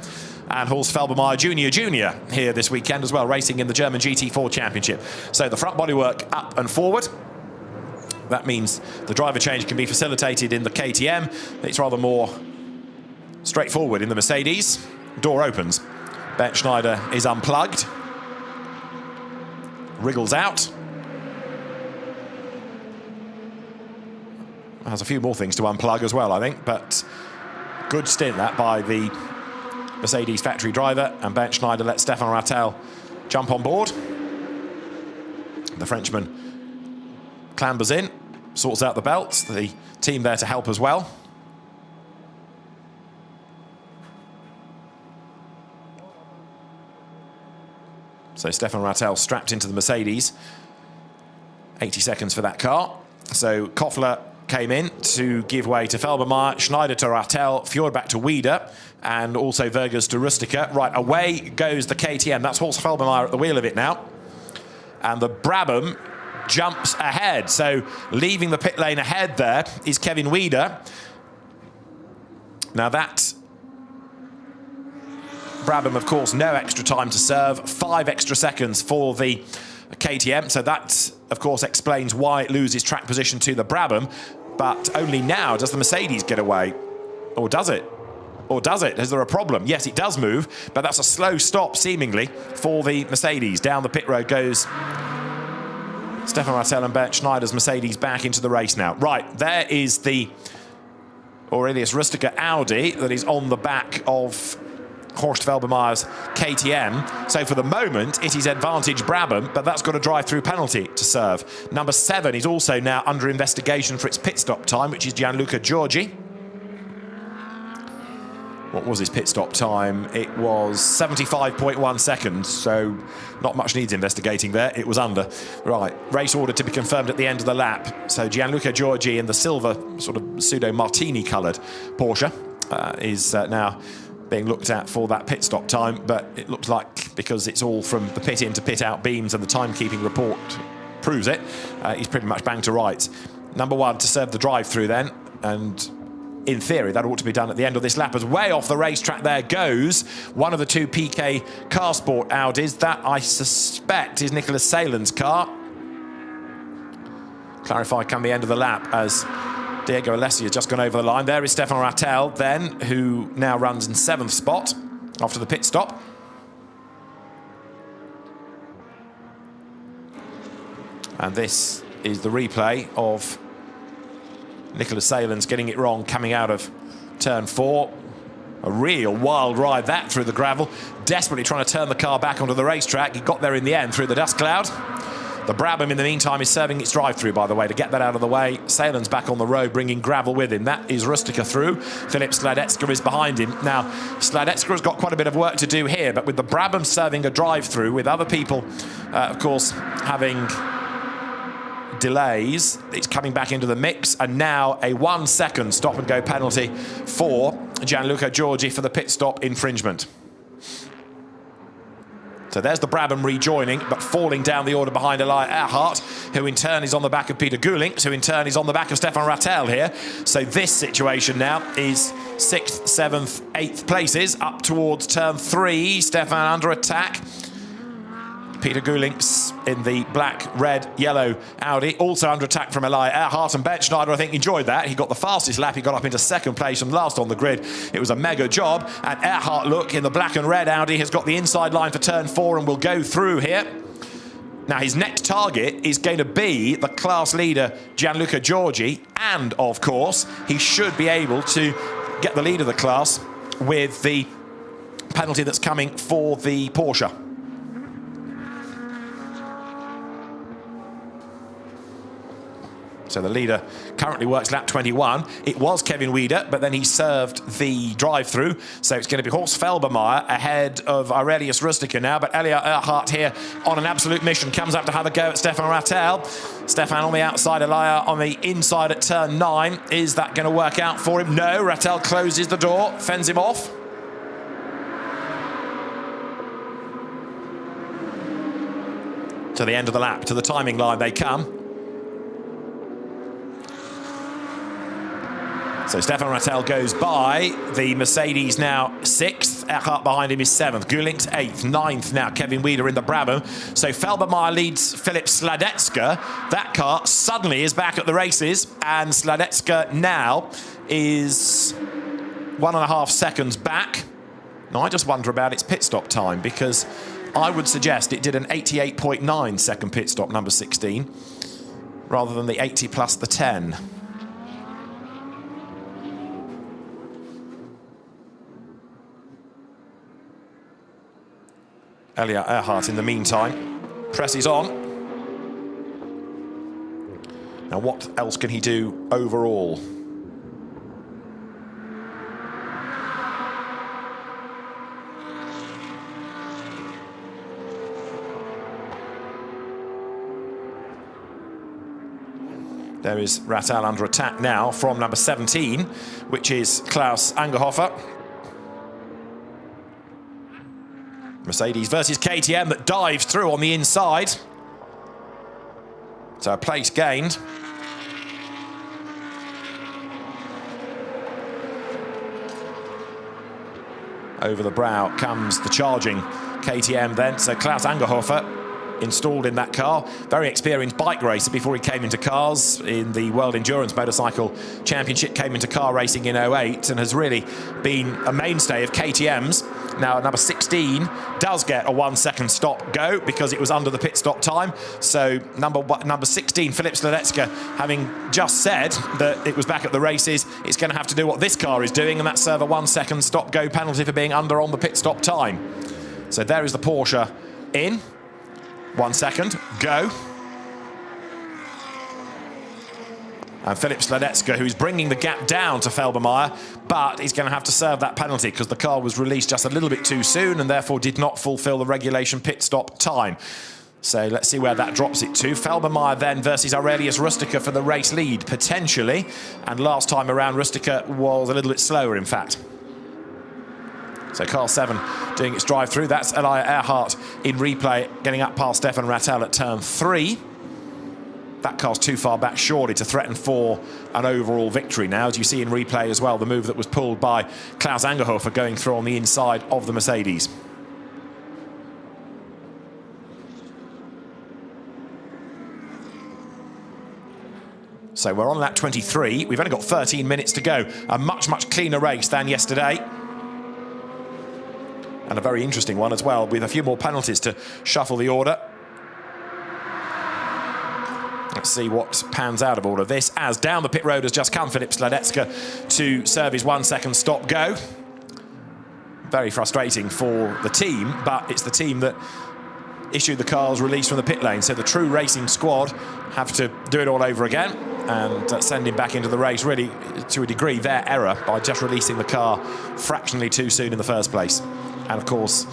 A: and Horst Felbermayr Jr. here this weekend as well, racing in the German GT4 Championship. So the front bodywork up and forward. That means the driver change can be facilitated in the KTM. It's rather more straightforward in the Mercedes. Door opens. Ben Schneider is unplugged. Wriggles out. Has a few more things to unplug as well, I think, but good stint that by the Mercedes factory driver, and Ben Schneider lets Stefan Rattel jump on board. The Frenchman clambers in, sorts out the belts, the team there to help as well. So Stefan Rattel strapped into the Mercedes. 80 seconds for that car. So Koffler came in to give way to Felbermayr, Schneider to Rattel, Fjordbach to Wieder, and also Vergers to Rustica. Right, away goes the KTM. That's Horst Felbermayr at the wheel of it now. And the Brabham jumps ahead. So leaving the pit lane ahead there is Kevin Wieder. Now that Brabham, of course, no extra time to serve, 5 extra seconds for the KTM. So that, of course, explains why it loses track position to the Brabham. But only now does the Mercedes get away. Or does it? Or does it? Is there a problem? Yes, it does move, but that's a slow stop, seemingly, for the Mercedes. Down the pit road goes Stefan Rattel and Bernd Schneider's Mercedes back into the race now. Right, there is the Aurelius Rustiker Audi that is on the back of Horst Felbermayer's KTM. So for the moment, it is advantage Brabham, but that's got a drive-through penalty to serve. Number 7 is also now under investigation for its pit stop time, which is Gianluca Giorgi. What was his pit stop time? It was 75.1 seconds, so not much needs investigating there. It was under. Right, race order to be confirmed at the end of the lap. So Gianluca Giorgi in the silver, sort of pseudo-martini-coloured Porsche is now being looked at for that pit stop time, but it looks like, because it's all from the pit in to pit out beams and the timekeeping report proves it, he's pretty much bang to rights. Number 1 to serve the drive-through then, and in theory, that ought to be done at the end of this lap. As way off the racetrack there goes one of the 2 PK Car Sport Audis. That, I suspect, is Nicholas Salen's car. Clarify come the end of the lap as Diego Alessi has just gone over the line. There is Stefan Rattel then, who now runs in 7th spot after the pit stop. And this is the replay of Nicholas Salen's getting it wrong coming out of turn 4. A real wild ride that through the gravel. Desperately trying to turn the car back onto the racetrack. He got there in the end through the dust cloud. The Brabham, in the meantime, is serving its drive-through, by the way, to get that out of the way. Salen's back on the road, bringing gravel with him. That is Rustiker through. Philip Sladecka is behind him. Now, Sladecka has got quite a bit of work to do here, but with the Brabham serving a drive-through, with other people, of course, having delays, it's coming back into the mix, and now a 1-second stop-and-go penalty for Gianluca Giorgi for the pit stop infringement. So there's the Brabham rejoining, but falling down the order behind Elia Earhart, who in turn is on the back of Peter Gulinks, who in turn is on the back of Stefan Rattel here. So this situation now is 6th, 7th, 8th places, up towards turn 3. Stefan under attack. Peter Gulinks in the black, red, yellow Audi, also under attack from Elia Earhart, and Bernd Schneider, I think, enjoyed that. He got the fastest lap. He got up into 2nd place and last on the grid. It was a mega job. And Earhart, look, in the black and red Audi, has got the inside line for turn 4 and will go through here. Now, his next target is going to be the class leader, Gianluca Giorgi, and, of course, he should be able to get the lead of the class with the penalty that's coming for the Porsche. So the leader currently works lap 21. It was Kevin Wieder, but then he served the drive-through. So it's going to be Horst Felbermayer ahead of Aurelius Rustiker now. But Elia Earhart here on an absolute mission comes up to have a go at Stefan Rattel. Stefan on the outside, Elia on the inside at turn 9. Is that going to work out for him? No, Rattel closes the door, fends him off. To the end of the lap, to the timing line they come. So Stefan Rattel goes by. The Mercedes now 6th. Earhart behind him is 7th. Gulinks 8th. 9th now. Kevin Wieder in the Brabham. So Felbermayer leads Philip Sladecka. That car suddenly is back at the races. And Sladecka now is 1.5 seconds back. Now I just wonder about its pit stop time, because I would suggest it did an 88.9 second pit stop, number 16, rather than the 80 plus the 10. Elia Earhart, in the meantime, presses on. Now, what else can he do overall? There is Rattel under attack now from number 17, which is Klaus Angerhofer. Mercedes versus KTM that dives through on the inside. So a place gained. Over the brow comes the charging KTM then. So Klaus Angerhofer installed in that car. Very experienced bike racer before he came into cars in the World Endurance Motorcycle Championship, came into car racing in 08 and has really been a mainstay of KTM's. Now number 16 does get a 1 second stop go because it was under the pit stop time. So number 16, Filip Sladecka, having just said that it was back at the races, it's going to have to do what this car is doing, and that's serve a 1 second stop go penalty for being under on the pit stop time. So there is the Porsche in. 1 second, go. And Filip Sladecka, who's bringing the gap down to Felbermayr, but he's going to have to serve that penalty because the car was released just a little bit too soon and therefore did not fulfill the regulation pit stop time. So let's see where that drops it to. Felbermayr then versus Aurelius Rustica for the race lead, potentially. And last time around, Rustica was a little bit slower, in fact. So car 7 doing its drive through. That's Elia Earhart in replay, getting up past Stefan Rattel at turn 3. That car's too far back, surely, to threaten for an overall victory now. As you see in replay as well, the move that was pulled by Klaus Angerhofer going through on the inside of the Mercedes. So we're on lap 23. We've only got 13 minutes to go. A much, much cleaner race than yesterday. And a very interesting one as well, with a few more penalties to shuffle the order. Let's see what pans out of all of this. As down the pit road has just come Filip Sladecka to serve his 1 second stop go. Very frustrating for the team, but it's the team that issued the car's release from the pit lane. So the true racing squad have to do it all over again and send him back into the race, really, to a degree, their error by just releasing the car fractionally too soon in the first place. And of course,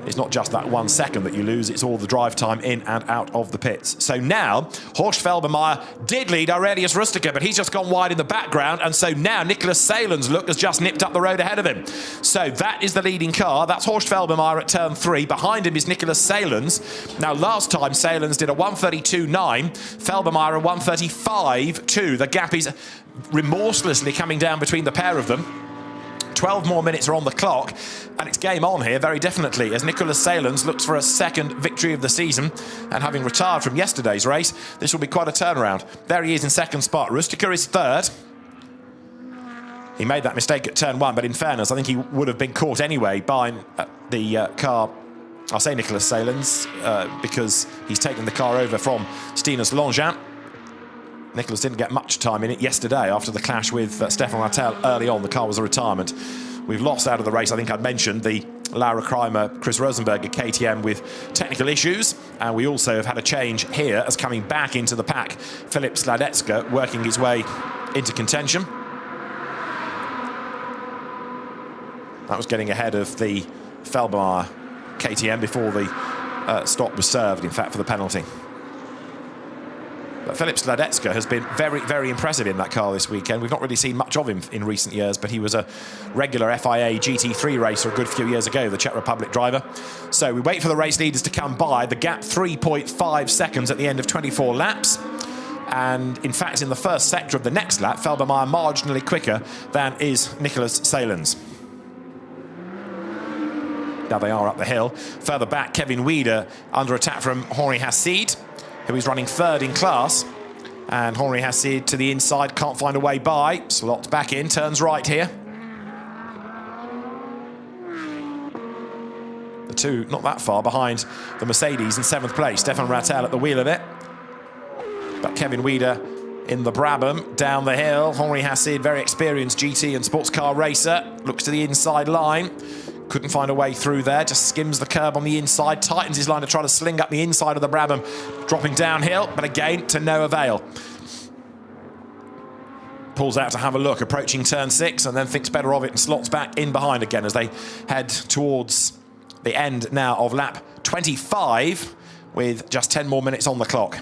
A: it's not just that 1 second that you lose, it's all the drive time in and out of the pits. So now, Horst Felbermayr did lead Aurelius Rustica, but he's just gone wide in the background, and so now Nicholas Salen's look has just nipped up the road ahead of him. So that is the leading car. That's Horst Felbermayr at turn 3. Behind him is Nicholas Salen's. Now, last time Salen's did a 1:32.9, Felbermayr a 1:35.2. The gap is remorselessly coming down between the pair of them. 12 more minutes are on the clock, and it's game on here very definitely as Nicholas Salen's looks for a second victory of the season, and having retired from yesterday's race, this will be quite a turnaround. There he is in second spot. Rustica is third. He made that mistake at turn 1, but in fairness, I think he would have been caught anyway by the car. I'll say Nicholas Salen's because he's taken the car over from Stinus Longin. Nicholas didn't get much time in it yesterday after the clash with Stefan Rattel early on. The car was a retirement. We've lost out of the race. I think I'd mentioned the Laura Kreimer, Chris Rosenberg at KTM with technical issues. And we also have had a change here as coming back into the pack, Filip Sladecka working his way into contention. That was getting ahead of the Felbermayr KTM before the stop was served, in fact, for the penalty. But Filip Sladecka has been very, very impressive in that car this weekend. We've not really seen much of him in recent years, but he was a regular FIA GT3 racer a good few years ago, the Czech Republic driver. So we wait for the race leaders to come by. The gap 3.5 seconds at the end of 24 laps. And in fact, in the first sector of the next lap, Felbermayr marginally quicker than is Nicholas Salen's. Now they are up the hill. Further back, Kevin Wieder under attack from Henri Hassid, who is running third in class. And Henri Hassid to the inside, can't find a way by. Slots back in, turns right here. The two not that far behind the Mercedes in 7th place. Stefan Rattel at the wheel of it. But Kevin Wieder in the Brabham, down the hill. Henri Hassid, very experienced GT and sports car racer, looks to the inside line. Couldn't find a way through there, just skims the curb on the inside, tightens his line to try to sling up the inside of the Brabham, dropping downhill, but again, to no avail. Pulls out to have a look, approaching turn 6, and then thinks better of it and slots back in behind again as they head towards the end now of lap 25 with just 10 more minutes on the clock.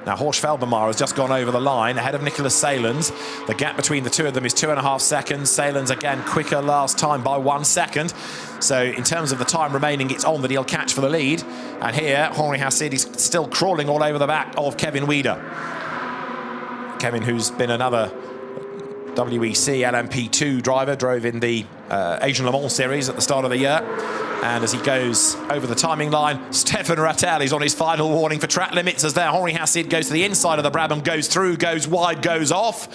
A: Now, Horst Felbermayr has just gone over the line ahead of Nicholas Salen's. The gap between the two of them is 2.5 seconds. Salen's again quicker last time by 1 second. So in terms of the time remaining, it's on that he'll catch for the lead. And here, Henri Hassid is still crawling all over the back of Kevin Wieder. Kevin, who's been another WEC LMP2 driver, drove in the Asian Le Mans Series at the start of the year. And as he goes over the timing line, Stefan Rattel is on his final warning for track limits as there. Henri Hassid goes to the inside of the Brabham, goes through, goes wide, goes off.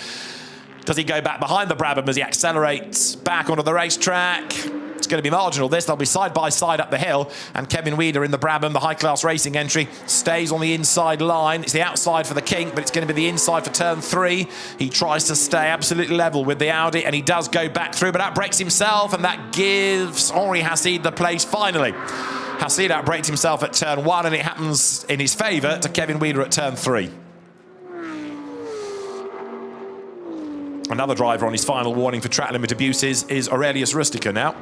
A: Does he go back behind the Brabham as he accelerates back onto the racetrack? It's going to be marginal, this. They'll be side by side up the hill. And Kevin Weider in the Brabham, the high-class racing entry, stays on the inside line. It's the outside for the King, but it's going to be the inside for turn 3. He tries to stay absolutely level with the Audi, and he does go back through, but outbrakes himself, and that gives Henri Hassid the place finally. Hassid outbraked himself at turn 1, and it happens in his favour to Kevin Weider at turn 3. Another driver on his final warning for track limit abuses is Aurelius Rustica now.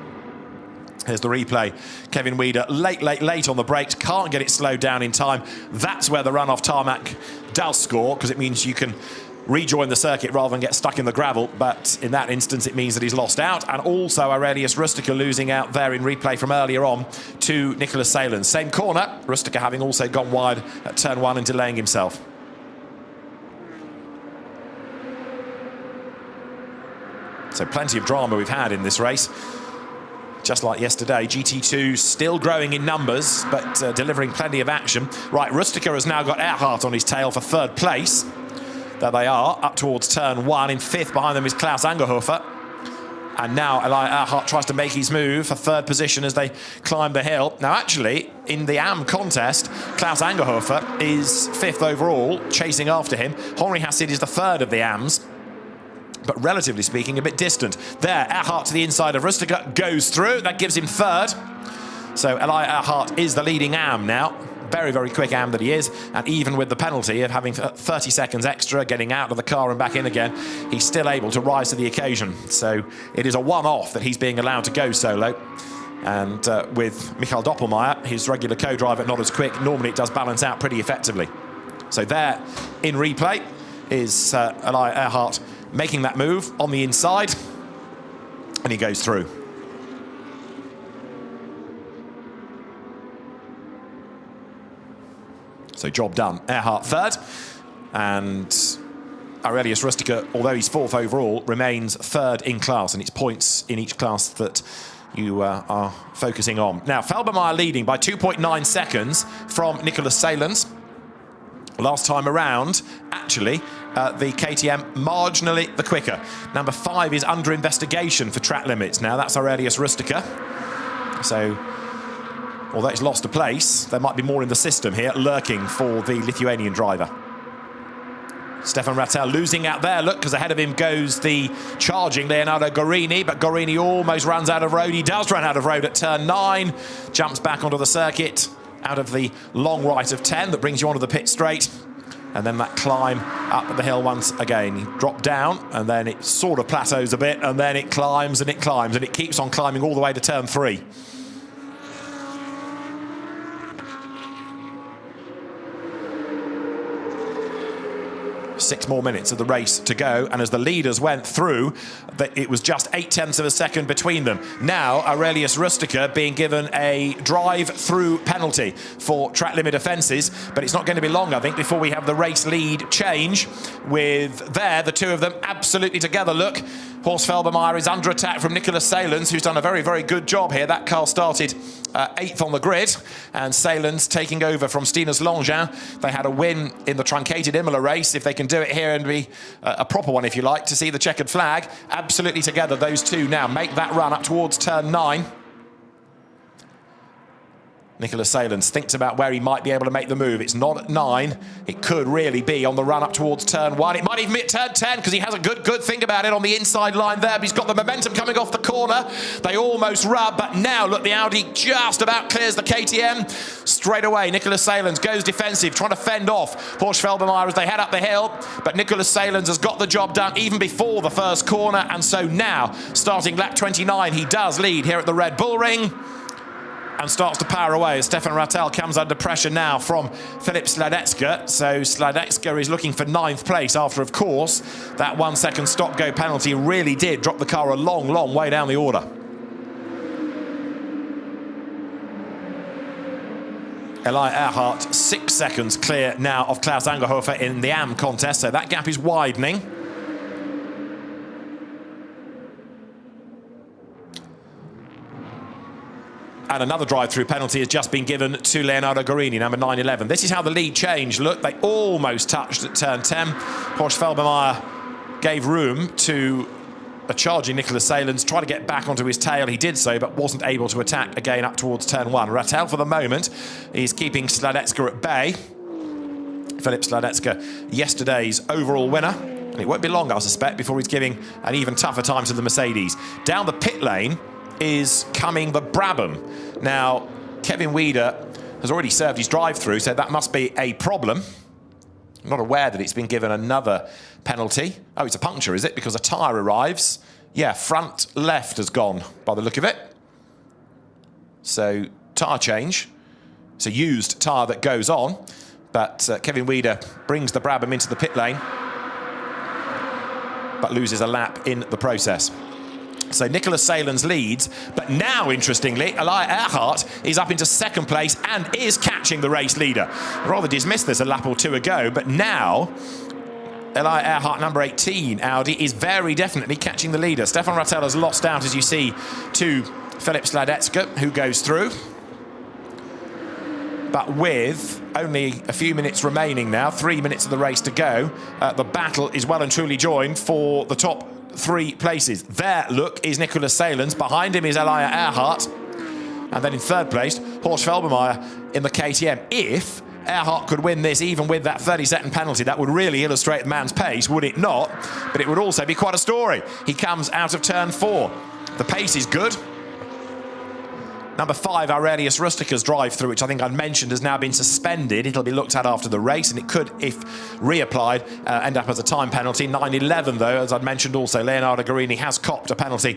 A: Here's the replay. Kevin Weider late on the brakes, can't get it slowed down in time. That's where the run off tarmac does score, because it means you can rejoin the circuit rather than get stuck in the gravel. But in that instance, it means that he's lost out. And also Aurelius Rustica losing out there in replay from earlier on to Nicholas Salins. Same corner, Rustica having also gone wide at turn 1 and delaying himself. So plenty of drama we've had in this race. Just like yesterday, GT2 still growing in numbers, but delivering plenty of action. Right, Rustica has now got Earhart on his tail for 3rd place. There they are, up towards turn 1. In 5th behind them is Klaus Angerhofer. And now Eli Earhart tries to make his move for 3rd position as they climb the hill. Now, actually, in the AM contest, Klaus Angerhofer is 5th overall, chasing after him. Henri Hassid is the 3rd of the AMs, but relatively speaking, a bit distant. There, Earhart to the inside of Rustica, goes through. That gives him 3rd. So Eli Earhart is the leading AM now. Very, very quick AM that he is. And even with the penalty of having 30 seconds extra, getting out of the car and back in again, he's still able to rise to the occasion. So it is a one-off that he's being allowed to go solo. And with Michael Doppelmayr, his regular co-driver, not as quick, normally it does balance out pretty effectively. So there, in replay, is Eli Earhart making that move on the inside, and he goes through. So job done. Earhart 3rd, and Aurelius Rustica, although he's 4th overall, remains 3rd in class, and it's points in each class that you are focusing on. Now, Felbermayr leading by 2.9 seconds from Nicholas Salins. Last time around, actually, the KTM marginally the quicker. Number 5 is under investigation for track limits. Now, that's Aurelius Rustica. So, although it's lost a place, there might be more in the system here, lurking for the Lithuanian driver. Stefan Rattel losing out there, look, because ahead of him goes the charging Leonardo Guarini, but Guarini almost runs out of road. He does run out of road at turn 9, jumps back onto the circuit, out of the long right of 10 that brings you onto the pit straight, and then that climb up the hill once again. You drop down, and then it sort of plateaus a bit, and then it climbs, and it keeps on climbing all the way to turn 3. 6 more minutes of the race to go, and as the leaders went through, it was just 0.8 of a second between them. Now Aurelius Rustica being given a drive-through penalty for track limit offences, but it's not going to be long, I think, before we have the race lead change, with there the two of them absolutely together. Look, Horst Felbermayr is under attack from Nicholas Salins, who's done a very, very good job here. That car started 8th on the grid, and Salins taking over from Stinus Longin. They had a win in the truncated Imola race. If they can do it here and be a proper one, if you like, to see the checkered flag, absolutely together, those two now make that run up towards turn 9. Nicholas Salins thinks about where he might be able to make the move. It's not at 9. It could really be on the run up towards turn 1. It might even be at turn 10, because he has a good think about it on the inside line there. But he's got the momentum coming off the corner. They almost rub, but now, look, the Audi just about clears the KTM. Straight away, Nicholas Salins goes defensive, trying to fend off Horst Felbermayr as they head up the hill. But Nicholas Salins has got the job done even before the first corner. And so now, starting lap 29, he does lead here at the Red Bull Ring, and starts to power away as Stefan Rattel comes under pressure now from Filip Sladecka. So Sladecka is looking for 9th place after, of course, that 1 second stop-go penalty really did drop the car a long, long way down the order. Eli Earhart 6 seconds clear now of Klaus Angerhofer in the AM contest, so that gap is widening. And another drive-through penalty has just been given to Leonardo Guarini, number 911. This is how the lead changed. Look, they almost touched at turn 10. Horst Felbermayr gave room to a charging Nicholas Salins, tried to get back onto his tail. He did so, but wasn't able to attack again up towards turn 1. Rattel, for the moment, is keeping Sladecka at bay. Filip Sladecka, yesterday's overall winner. And it won't be long, I suspect, before he's giving an even tougher time to the Mercedes. Down the pit lane is coming the Brabham. Now, Kevin Weider has already served his drive-through, so that must be a problem. I'm not aware that it's been given another penalty. Oh, it's a puncture, is it? Because a tyre arrives. Yeah, front left has gone, by the look of it. So, tyre change. It's a used tyre that goes on. But Kevin Weider brings the Brabham into the pit lane, but loses a lap in the process. So Nicholas Salins leads, but now, interestingly, Eli Earhart is up into second place and is catching the race leader. Rather dismissed this a lap or two ago, but now Eli Earhart, number 18, Audi, is very definitely catching the leader. Stefan Rattel has lost out, as you see, to Filip Sladecka, who goes through. But with only a few minutes remaining now, 3 minutes of the race to go, the battle is well and truly joined for the top 3 places. There, look, is Nicholas Salins. Behind him is Eli Earhart. And then in third place, Horst Felbermayr in the KTM. If Earhart could win this, even with that 30-second penalty, that would really illustrate the man's pace, would it not? But it would also be quite a story. He comes out of turn 4. The pace is good. Number 5, Aurelius Rustica's drive-through, which I think I mentioned, has now been suspended. It'll be looked at after the race, and it could, if reapplied, end up as a time penalty. 9-11, though, as I'd mentioned also, Leonardo Guarini has copped a penalty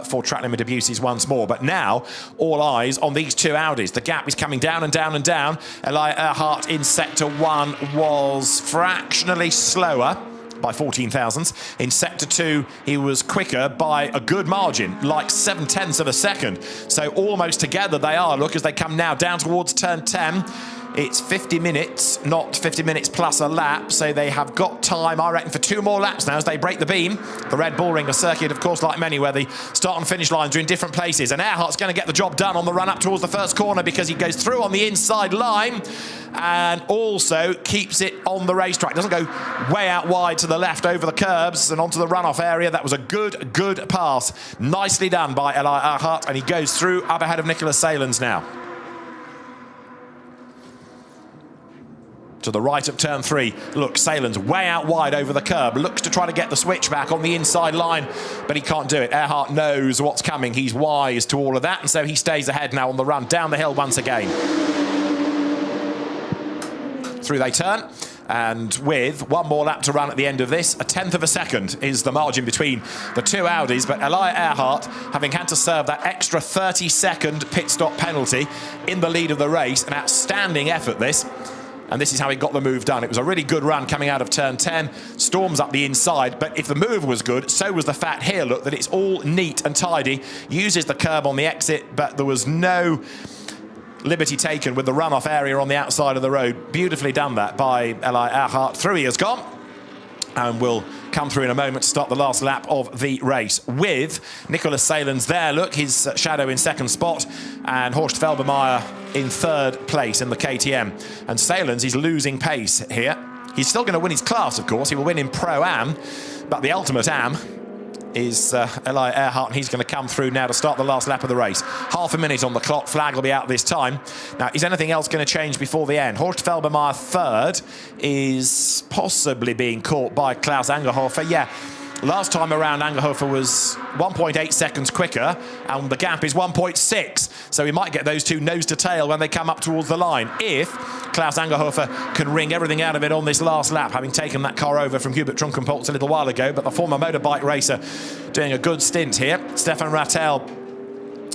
A: for track limit abuses once more. But now, all eyes on these 2 Audis. The gap is coming down and down and down. Eli Earhart in Sector 1 was fractionally slower by 14 thousandths. In Sector 2, he was quicker by a good margin, like 7/10 of a second. So almost together they are. Look, as they come now down towards turn 10. It's 50 minutes, not 50 minutes plus a lap, so they have got time, I reckon, for 2 more laps now as they break the beam. The Red Bull Ring, a circuit, of course, like many, where the start and finish lines are in different places. And Earhart's going to get the job done on the run up towards the first corner because he goes through on the inside line and also keeps it on the racetrack. Doesn't go way out wide to the left over the curbs and onto the runoff area. That was a good pass. Nicely done by Eli Earhart, and he goes through up ahead of Nicholas Salins now. To the right of turn 3. Look, Salins way out wide over the curb. Looks to try to get the switchback on the inside line, but he can't do it. Earhart knows what's coming. He's wise to all of that, and so he stays ahead now on the run down the hill once again. Through they turn, and with 1 more lap to run at the end of this, 1/10 of a second is the margin between the 2 Audis. But Eli Earhart, having had to serve that extra 30-second pit stop penalty in the lead of the race, an outstanding effort this. And this is how he got the move done. It was a really good run coming out of turn 10. Storms up the inside, but if the move was good, so was the fact here, look, that it's all neat and tidy. Uses the curb on the exit, but there was no liberty taken with the runoff area on the outside of the road. Beautifully done that by Eli Earhart. Through he has gone, and will come through in a moment to start the last lap of the race. With Nicholas Salins there, look, his shadow in second spot, and Horst Felbermayr in third place in the KTM. And Salins is losing pace here. He's still going to win his class, of course. He will win in Pro-Am, but the ultimate Am is Eli Earhart, and he's going to come through now to start the last lap of the race. Half a minute on the clock. Flag will be out this time. Now, is anything else going to change before the end? Horst Felbermayr third is possibly being caught by Klaus Angerhofer. Yeah, last time around Angerhofer was 1.8 seconds quicker, and the gap is 1.6. So we might get those 2 nose to tail when they come up towards the line, if Klaus Angerhofer can wring everything out of it on this last lap, having taken that car over from Hubert Trunkenpoltz a little while ago. But the former motorbike racer doing a good stint here. Stefan Rattel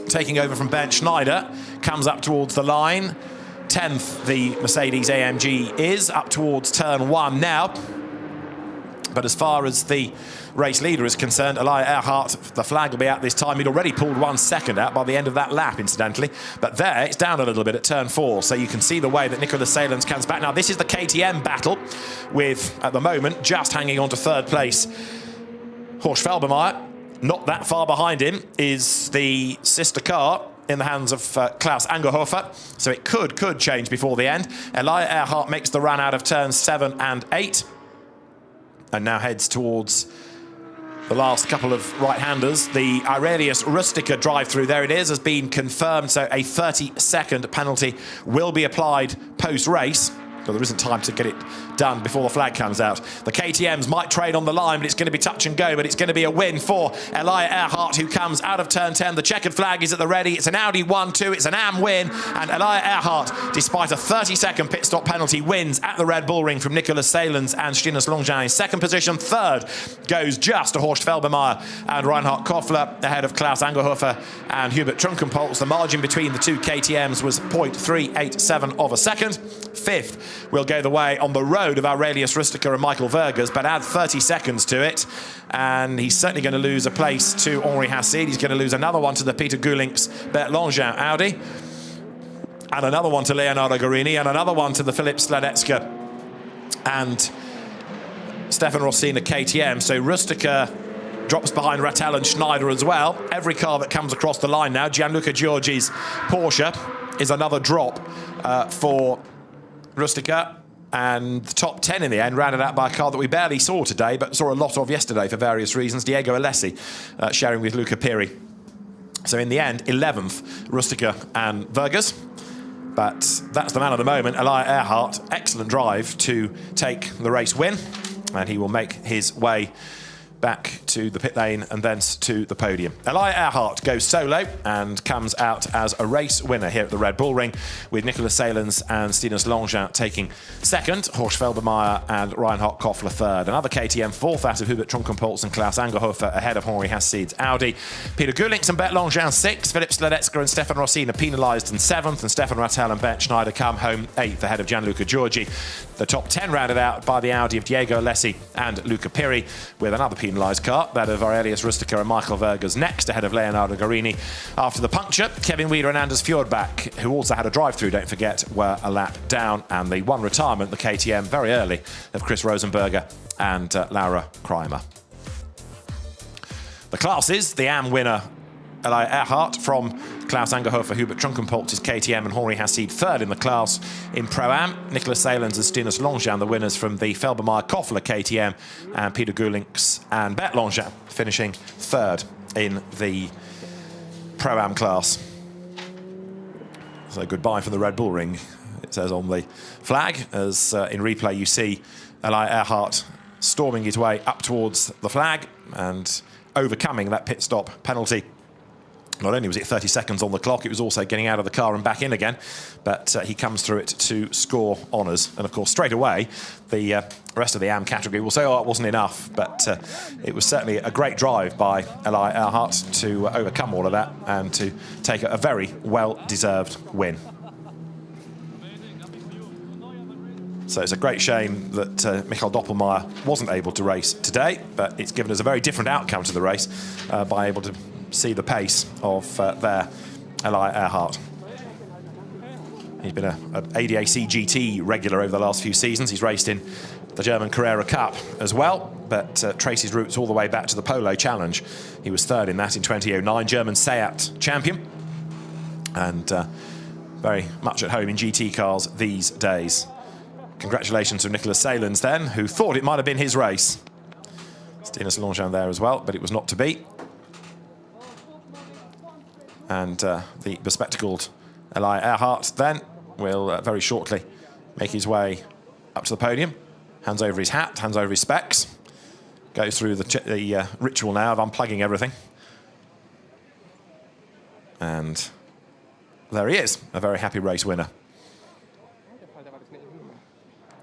A: taking over from Bernd Schneider, comes up towards the line. 10th, the Mercedes AMG is up towards turn 1 now. But as far as the race leader is concerned, Eli Earhart, the flag will be out this time. He'd already pulled 1 second out by the end of that lap, incidentally. But there, it's down a little bit at turn 4. So you can see the way that Nicholas Salins comes back. Now, this is the KTM battle with, at the moment, just hanging on to third place, Horst Felbermayr. Not that far behind him is the sister car in the hands of Klaus Angerhofer, so it could change before the end. Elia Earhart makes the run out of turns 7 and 8, and now heads towards the last couple of right-handers. The Aurelius Rustica drive-through, there it is, has been confirmed, so a 30-second penalty will be applied post-race. So there isn't time to get it done before the flag comes out. The KTMs might trade on the line, but it's going to be touch and go, but it's going to be a win for Elia Earhart, who comes out of turn 10. The checkered flag is at the ready. It's an Audi 1-2. It's an AM win, and Elia Earhart, despite a 30-second pit stop penalty, wins at the Red Bull Ring from Nicolas Salens and Stinus Longchamp in second position. Third goes just to Horst Felbermayr and Reinhard Koffler, ahead of Klaus Angerhofer and Hubert Trunkenpolz. The margin between the two KTMs was 0.387 of a second. Fifth will go the way on the road of Aurelius Rustica and Michael Vergers, but add 30 seconds to it, and he's certainly going to lose a place to Henri Hassid. He's going to lose another one to the Peter Gulink's Bert Longchamp Audi, and another one to Leonardo Guarini, and another one to the Philipp Sladecka and Stefan Rossina KTM. So Rustica drops behind Rattel and Schneider as well. Every car that comes across the line now. Gianluca Giorgi's Porsche is another drop for Rustica, and the top 10 in the end rounded out by a car that we barely saw today, but saw a lot of yesterday for various reasons. Diego Alessi sharing with Luca Piri. So in the end, 11th, Rustica and Vergers. But that's the man of the moment, Elia Earhart. Excellent drive to take the race win, and he will make his way back to the pit lane and thence to the podium. Elia Earhart goes solo and comes out as a race winner here at the Red Bull Ring, with Nicolas Salens and Stinus Longchamp taking second, Horst Felbermayr and Reinhard Koffler third. Another KTM fourth out of Hubert Trunkenpolz and Klaus Angerhofer, ahead of Henri Hassid's Audi. Peter Gulink's and Bert Longchamp sixth, Philipp Sladecka and Stefan Rossina penalised in seventh, and Stefan Rattel and Bernd Schneider come home eighth, ahead of Gianluca Giorgi. The top 10 rounded out by the Audi of Diego Alessi and Luca Piri, with another penalised car, that of Aurelius Rustica and Michael Vergers next, ahead of Leonardo Guarini. After the puncture, Kevin Wheeler and Anders Fjordbach, who also had a drive-through, don't forget, were a lap down, and the one retirement, the KTM, very early, of Chris Rosenberger and Laura Kreimer. The classes, the AM winner, Elia Earhart from Klaus Angerhofer, Hubert Trunkenpolz's KTM, and Henri Hassid third in the class in Pro-Am. Nicolas Salens and Stinus Longchamp, the winners from the Felbermayr Koffler KTM, and Peter Gulink's and Bert Longchamp finishing third in the Pro-Am class. So goodbye from the Red Bull Ring, it says on the flag, as in replay you see Elia Earhart storming his way up towards the flag and overcoming that pit stop penalty. Not only was it 30 seconds on the clock, it was also getting out of the car and back in again, but he comes through it to score honours. And of course, straight away, the rest of the AM category will say, oh, it wasn't enough, but it was certainly a great drive by Elia Earhart to overcome all of that and to take a very well-deserved win. So it's a great shame that Michael Doppelmayr wasn't able to race today, but it's given us a very different outcome to the race by able to see the pace of their Elia Earhart. He's been an ADAC GT regular over the last few seasons. He's raced in the German Carrera Cup as well, but traced his roots all the way back to the Polo Challenge. He was third in that in 2009, German Seat champion, and very much at home in GT cars these days. Congratulations to Nicolas Salens then, who thought it might have been his race. Stinus Longchamp there as well, but it was not to be. And the bespectacled Elia Earhart then will very shortly make his way up to the podium. Hands over his hat, hands over his specs. Goes through the ritual now of unplugging everything. And there he is, a very happy race winner.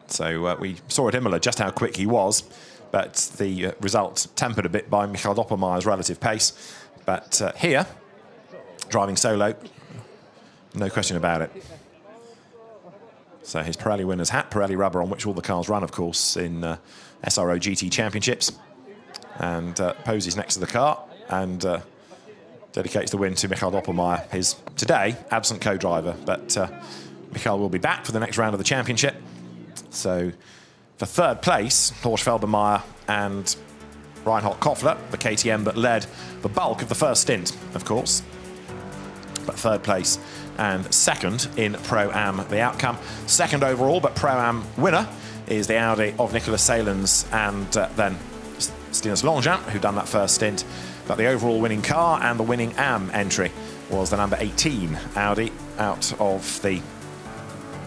A: So we saw at Imola just how quick he was, but the result tempered a bit by Michael Doppelmayr's relative pace. But here, driving solo, no question about it. So his Pirelli winner's hat, Pirelli rubber on which all the cars run, of course, in SRO GT Championships, and poses next to the car and dedicates the win to Michael Doppelmayr, his today absent co-driver. But Michael will be back for the next round of the championship. So for third place, Horst Felbermayr and Reinhard Koffler, the KTM that led the bulk of the first stint, of course. but third place and second in Pro-Am the outcome. Second overall, but Pro-Am winner is the Audi of Nicolas Salins and then Stinus Longin, who done that first stint. But the overall winning car and the winning AM entry was the number 18 Audi out of the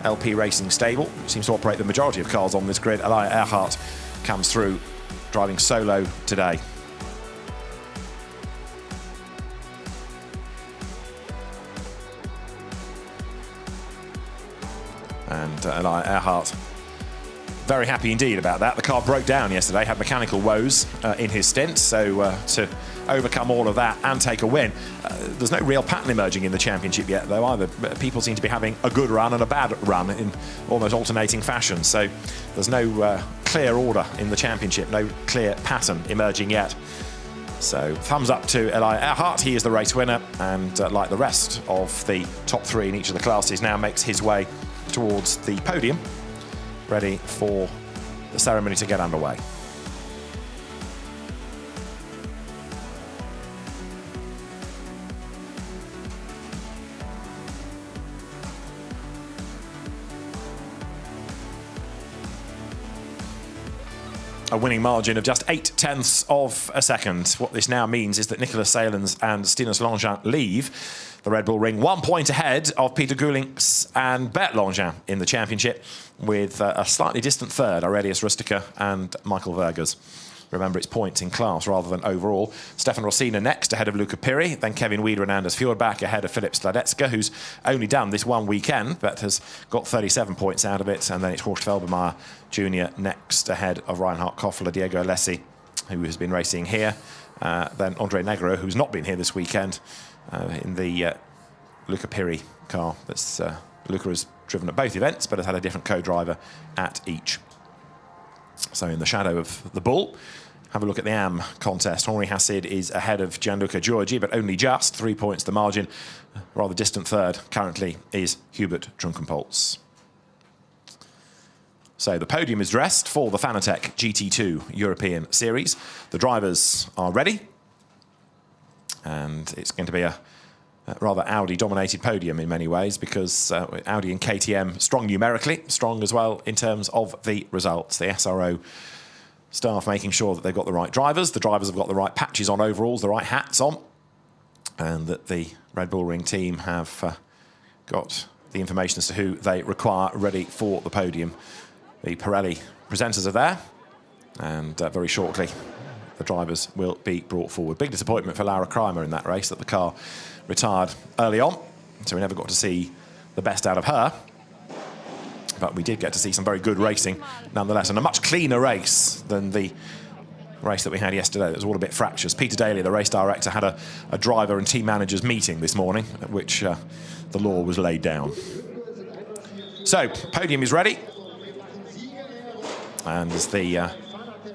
A: LP Racing stable, which seems to operate the majority of cars on this grid. Elia Earhart comes through driving solo today. And Elia Earhart very happy indeed about that. The car broke down yesterday, had mechanical woes in his stint, so to overcome all of that and take a win. There's no real pattern emerging in the championship yet, though, either. People seem to be having a good run and a bad run in almost alternating fashion, so there's no clear order in the championship, no clear pattern emerging yet. So thumbs up to Elia Earhart. He is the race winner, and like the rest of the top three in each of the classes, now makes his way towards the podium, ready for the ceremony to get underway. A winning margin of just 0.8 of a second. What this now means is that Nicolas Salins and Stinus Longin leave the Red Bull Ring 1 point ahead of Peter Gulinks and Bert Longin in the championship, with a slightly distant third, Aurelius Rustica and Michael Vergers. Remember, it's points in class rather than overall. Stefan Rossina next, ahead of Luca Piri. Then Kevin Weider and Anders Fjordbach ahead of Philip Sladecka, who's only done this one weekend, but has got 37 points out of it. And then it's Horst Felbermayr Jr. next, ahead of Reinhard Koffler, Diego Alessi, who has been racing here. Then Andre Negro, who's not been here this weekend, in the Luca Piri car. That's Luca has driven at both events, but has had a different co-driver at each. So in the shadow of the Bull, have a look at the AM contest. Henri Hassid is ahead of Gianluca Giorgi, but only just 3 points the margin. Rather distant third currently is Hubert Trunkenpolz. So the podium is dressed for the Fanatec GT2 European Series. The drivers are ready, and it's going to be a rather Audi-dominated podium in many ways, because Audi and KTM strong numerically, strong as well in terms of the results. The SRO staff making sure that they've got the right drivers. The drivers have got the right patches on overalls, the right hats on, and that the Red Bull Ring team have got the information as to who they require ready for the podium. The Pirelli presenters are there, and very shortly the drivers will be brought forward. Big disappointment for Laura Kreimer in that race, that the car retired early on, so we never got to see the best out of her. But we did get to see some very good racing nonetheless, and a much cleaner race than the race that we had yesterday. It was all a bit fractious. Peter Daly, the race director, had a driver and team managers meeting this morning, at which the law was laid down. So, podium is ready, and as the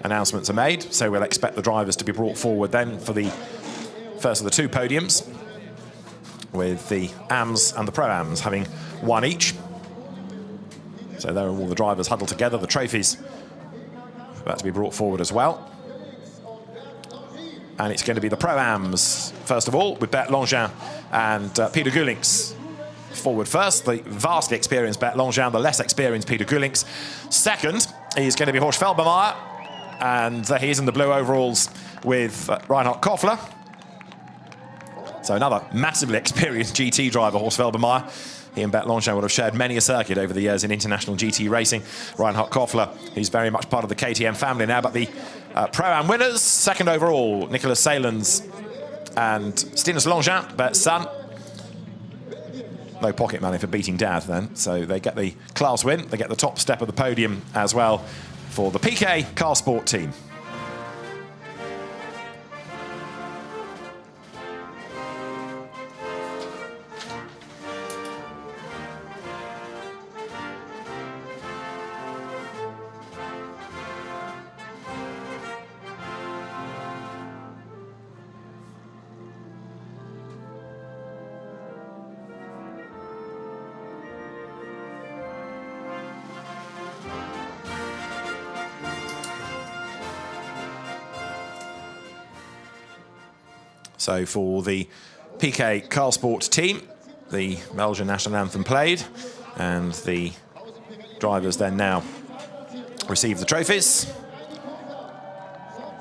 A: announcements are made, so we'll expect the drivers to be brought forward then for the first of the two podiums, with the AMs and the Pro-Ams having one each. So there are all the drivers huddled together. The trophies about to be brought forward as well. And it's going to be the Pro-Ams, first of all, with Bert Longin and Peter Gulinks forward first. The vastly experienced Bert Longin, the less experienced Peter Gulinks. Second is going to be Horst Felbermayr, and he is in the blue overalls with Reinhard Koffler. So another massively experienced GT driver, Horst Felbermayr. He and Bert Longin would have shared many a circuit over the years in international GT racing. Reinhard Koffler, who's very much part of the KTM family now. But the Pro-Am winners, second overall, Nicolas Salins and Stinus Longin, Bert's son. No pocket money for beating Dad then. So they get the class win. They get the top step of the podium as well for the PK Car Sport team. So for the PK Car Sport team, the Belgian national anthem played, and the drivers then now receive the trophies.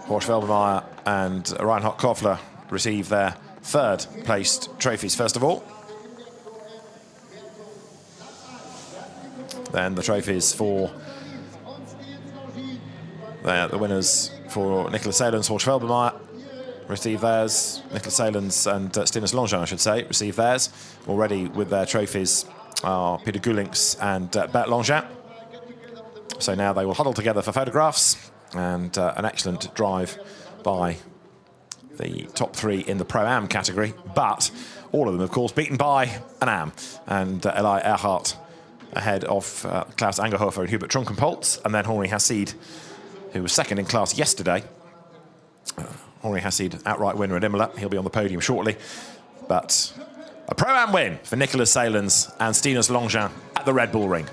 A: Horst Veldemeyer and Reinhard Koffler receive their third placed trophies first of all. Then the trophies for the winners for Nicolas Salens, Horst Veldemeyer receive theirs. Nicolas Salens and Stinus Longin, I should say, receive theirs. Already with their trophies are Peter Gulinks and Bert Longin. So now they will huddle together for photographs, and an excellent drive by the top three in the Pro-Am category, but all of them, of course, beaten by an Am. And Eli Earhart ahead of Klaus Angerhofer and Hubert Trunkenpolz, and then Henri Hassid, who was second in class yesterday. Henri Hassid, outright winner at Imola. He'll be on the podium shortly. But a Pro-Am win for Nicolas Salens and Stinus Longin at the Red Bull Ring.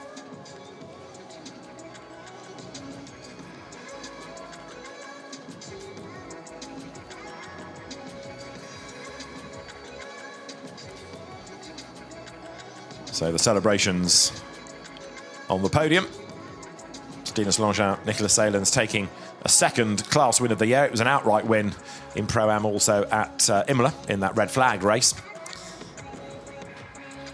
A: So the celebrations on the podium. Stinus Longin, Nicolas Salens taking a second class win of the year. It was an outright win in Pro-Am also at Imola in that red flag race.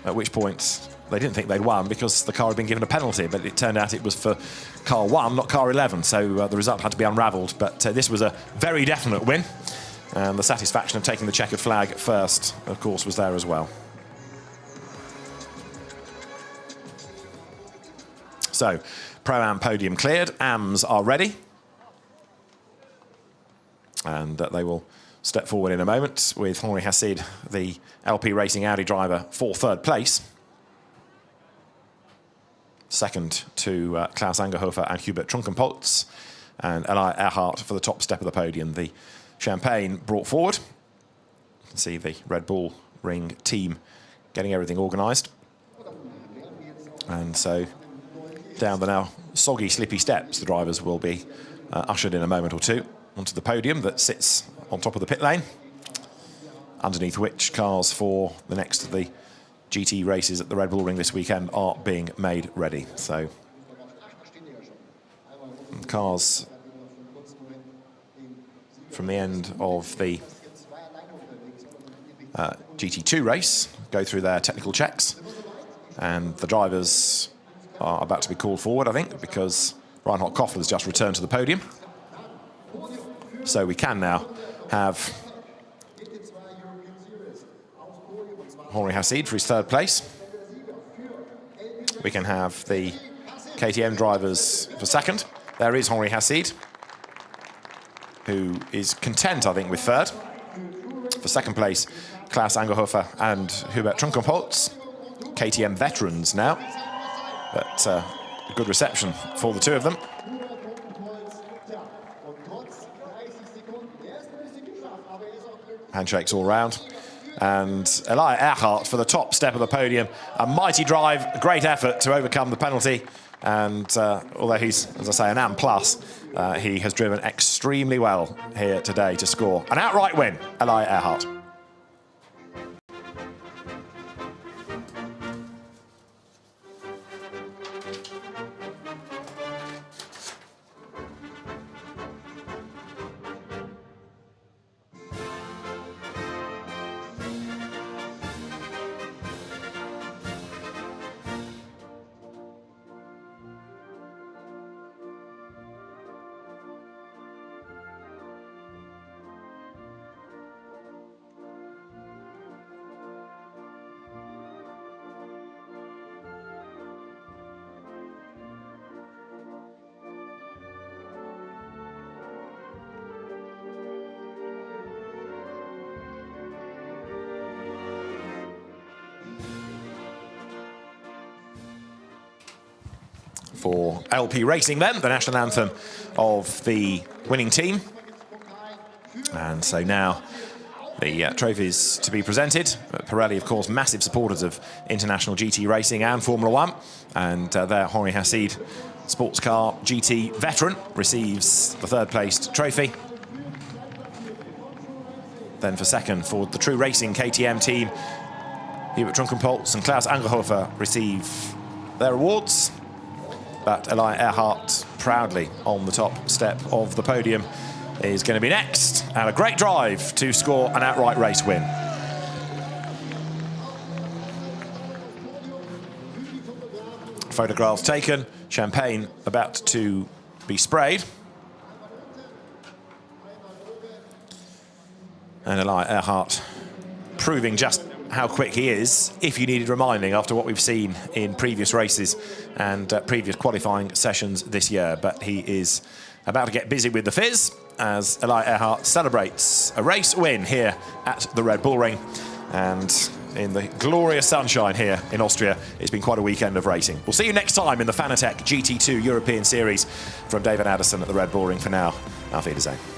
A: At which point they didn't think they'd won because the car had been given a penalty, but it turned out it was for car 1, not car 11, so the result had to be unravelled. But this was a very definite win, and the satisfaction of taking the checkered flag first, of course, was there as well. So, Pro-Am podium cleared, AMs are ready. And they will step forward in a moment with Henri Hassid, the LP Racing Audi driver, for third place. Second to Klaus Angerhofer and Hubert Trunkenpolz, and Eli Earhart for the top step of the podium. The champagne brought forward. You can see the Red Bull Ring team getting everything organised. And so down the now soggy, slippy steps, the drivers will be ushered in a moment or two onto the podium that sits on top of the pit lane, underneath which cars for the next of the GT races at the Red Bull Ring this weekend are being made ready. So cars from the end of the GT2 race go through their technical checks, and the drivers are about to be called forward, I think, because Reinhard Koffler has just returned to the podium. So we can now have Henri Hassid for his third place. We can have the KTM drivers for second. There is Henri Hassid, who is content, I think, with third. For second place, Klaus Angerhofer and Hubert Trunkenpolz, KTM veterans now. But a good reception for the two of them. Handshakes all round. And Eli Earhart for the top step of the podium. A mighty drive, a great effort to overcome the penalty. And although he's, as I say, an AM plus, he has driven extremely well here today to score an outright win, Eli Earhart. For LP Racing then, the national anthem of the winning team. And so now the trophies to be presented. Pirelli, of course, massive supporters of international GT racing and Formula One. And there, Henri Hassid, sports car GT veteran, receives the third placed trophy. Then for second, for the True Racing KTM team, Hubert Trunkenpolz and Klaus Angerhofer receive their awards, but Eli Earhart, proudly on the top step of the podium, is going to be next, and a great drive to score an outright race win. Photographs taken, champagne about to be sprayed. And Eli Earhart proving just how quick he is, if you needed reminding after what we've seen in previous races and previous qualifying sessions this year. But he is about to get busy with the fizz as Eli Earhart celebrates a race win here at the Red Bull Ring. And in the glorious sunshine here in Austria, it's been quite a weekend of racing. We'll see you next time in the Fanatec GT2 European Series. From David Addison at the Red Bull Ring for now, auf Wiedersehen.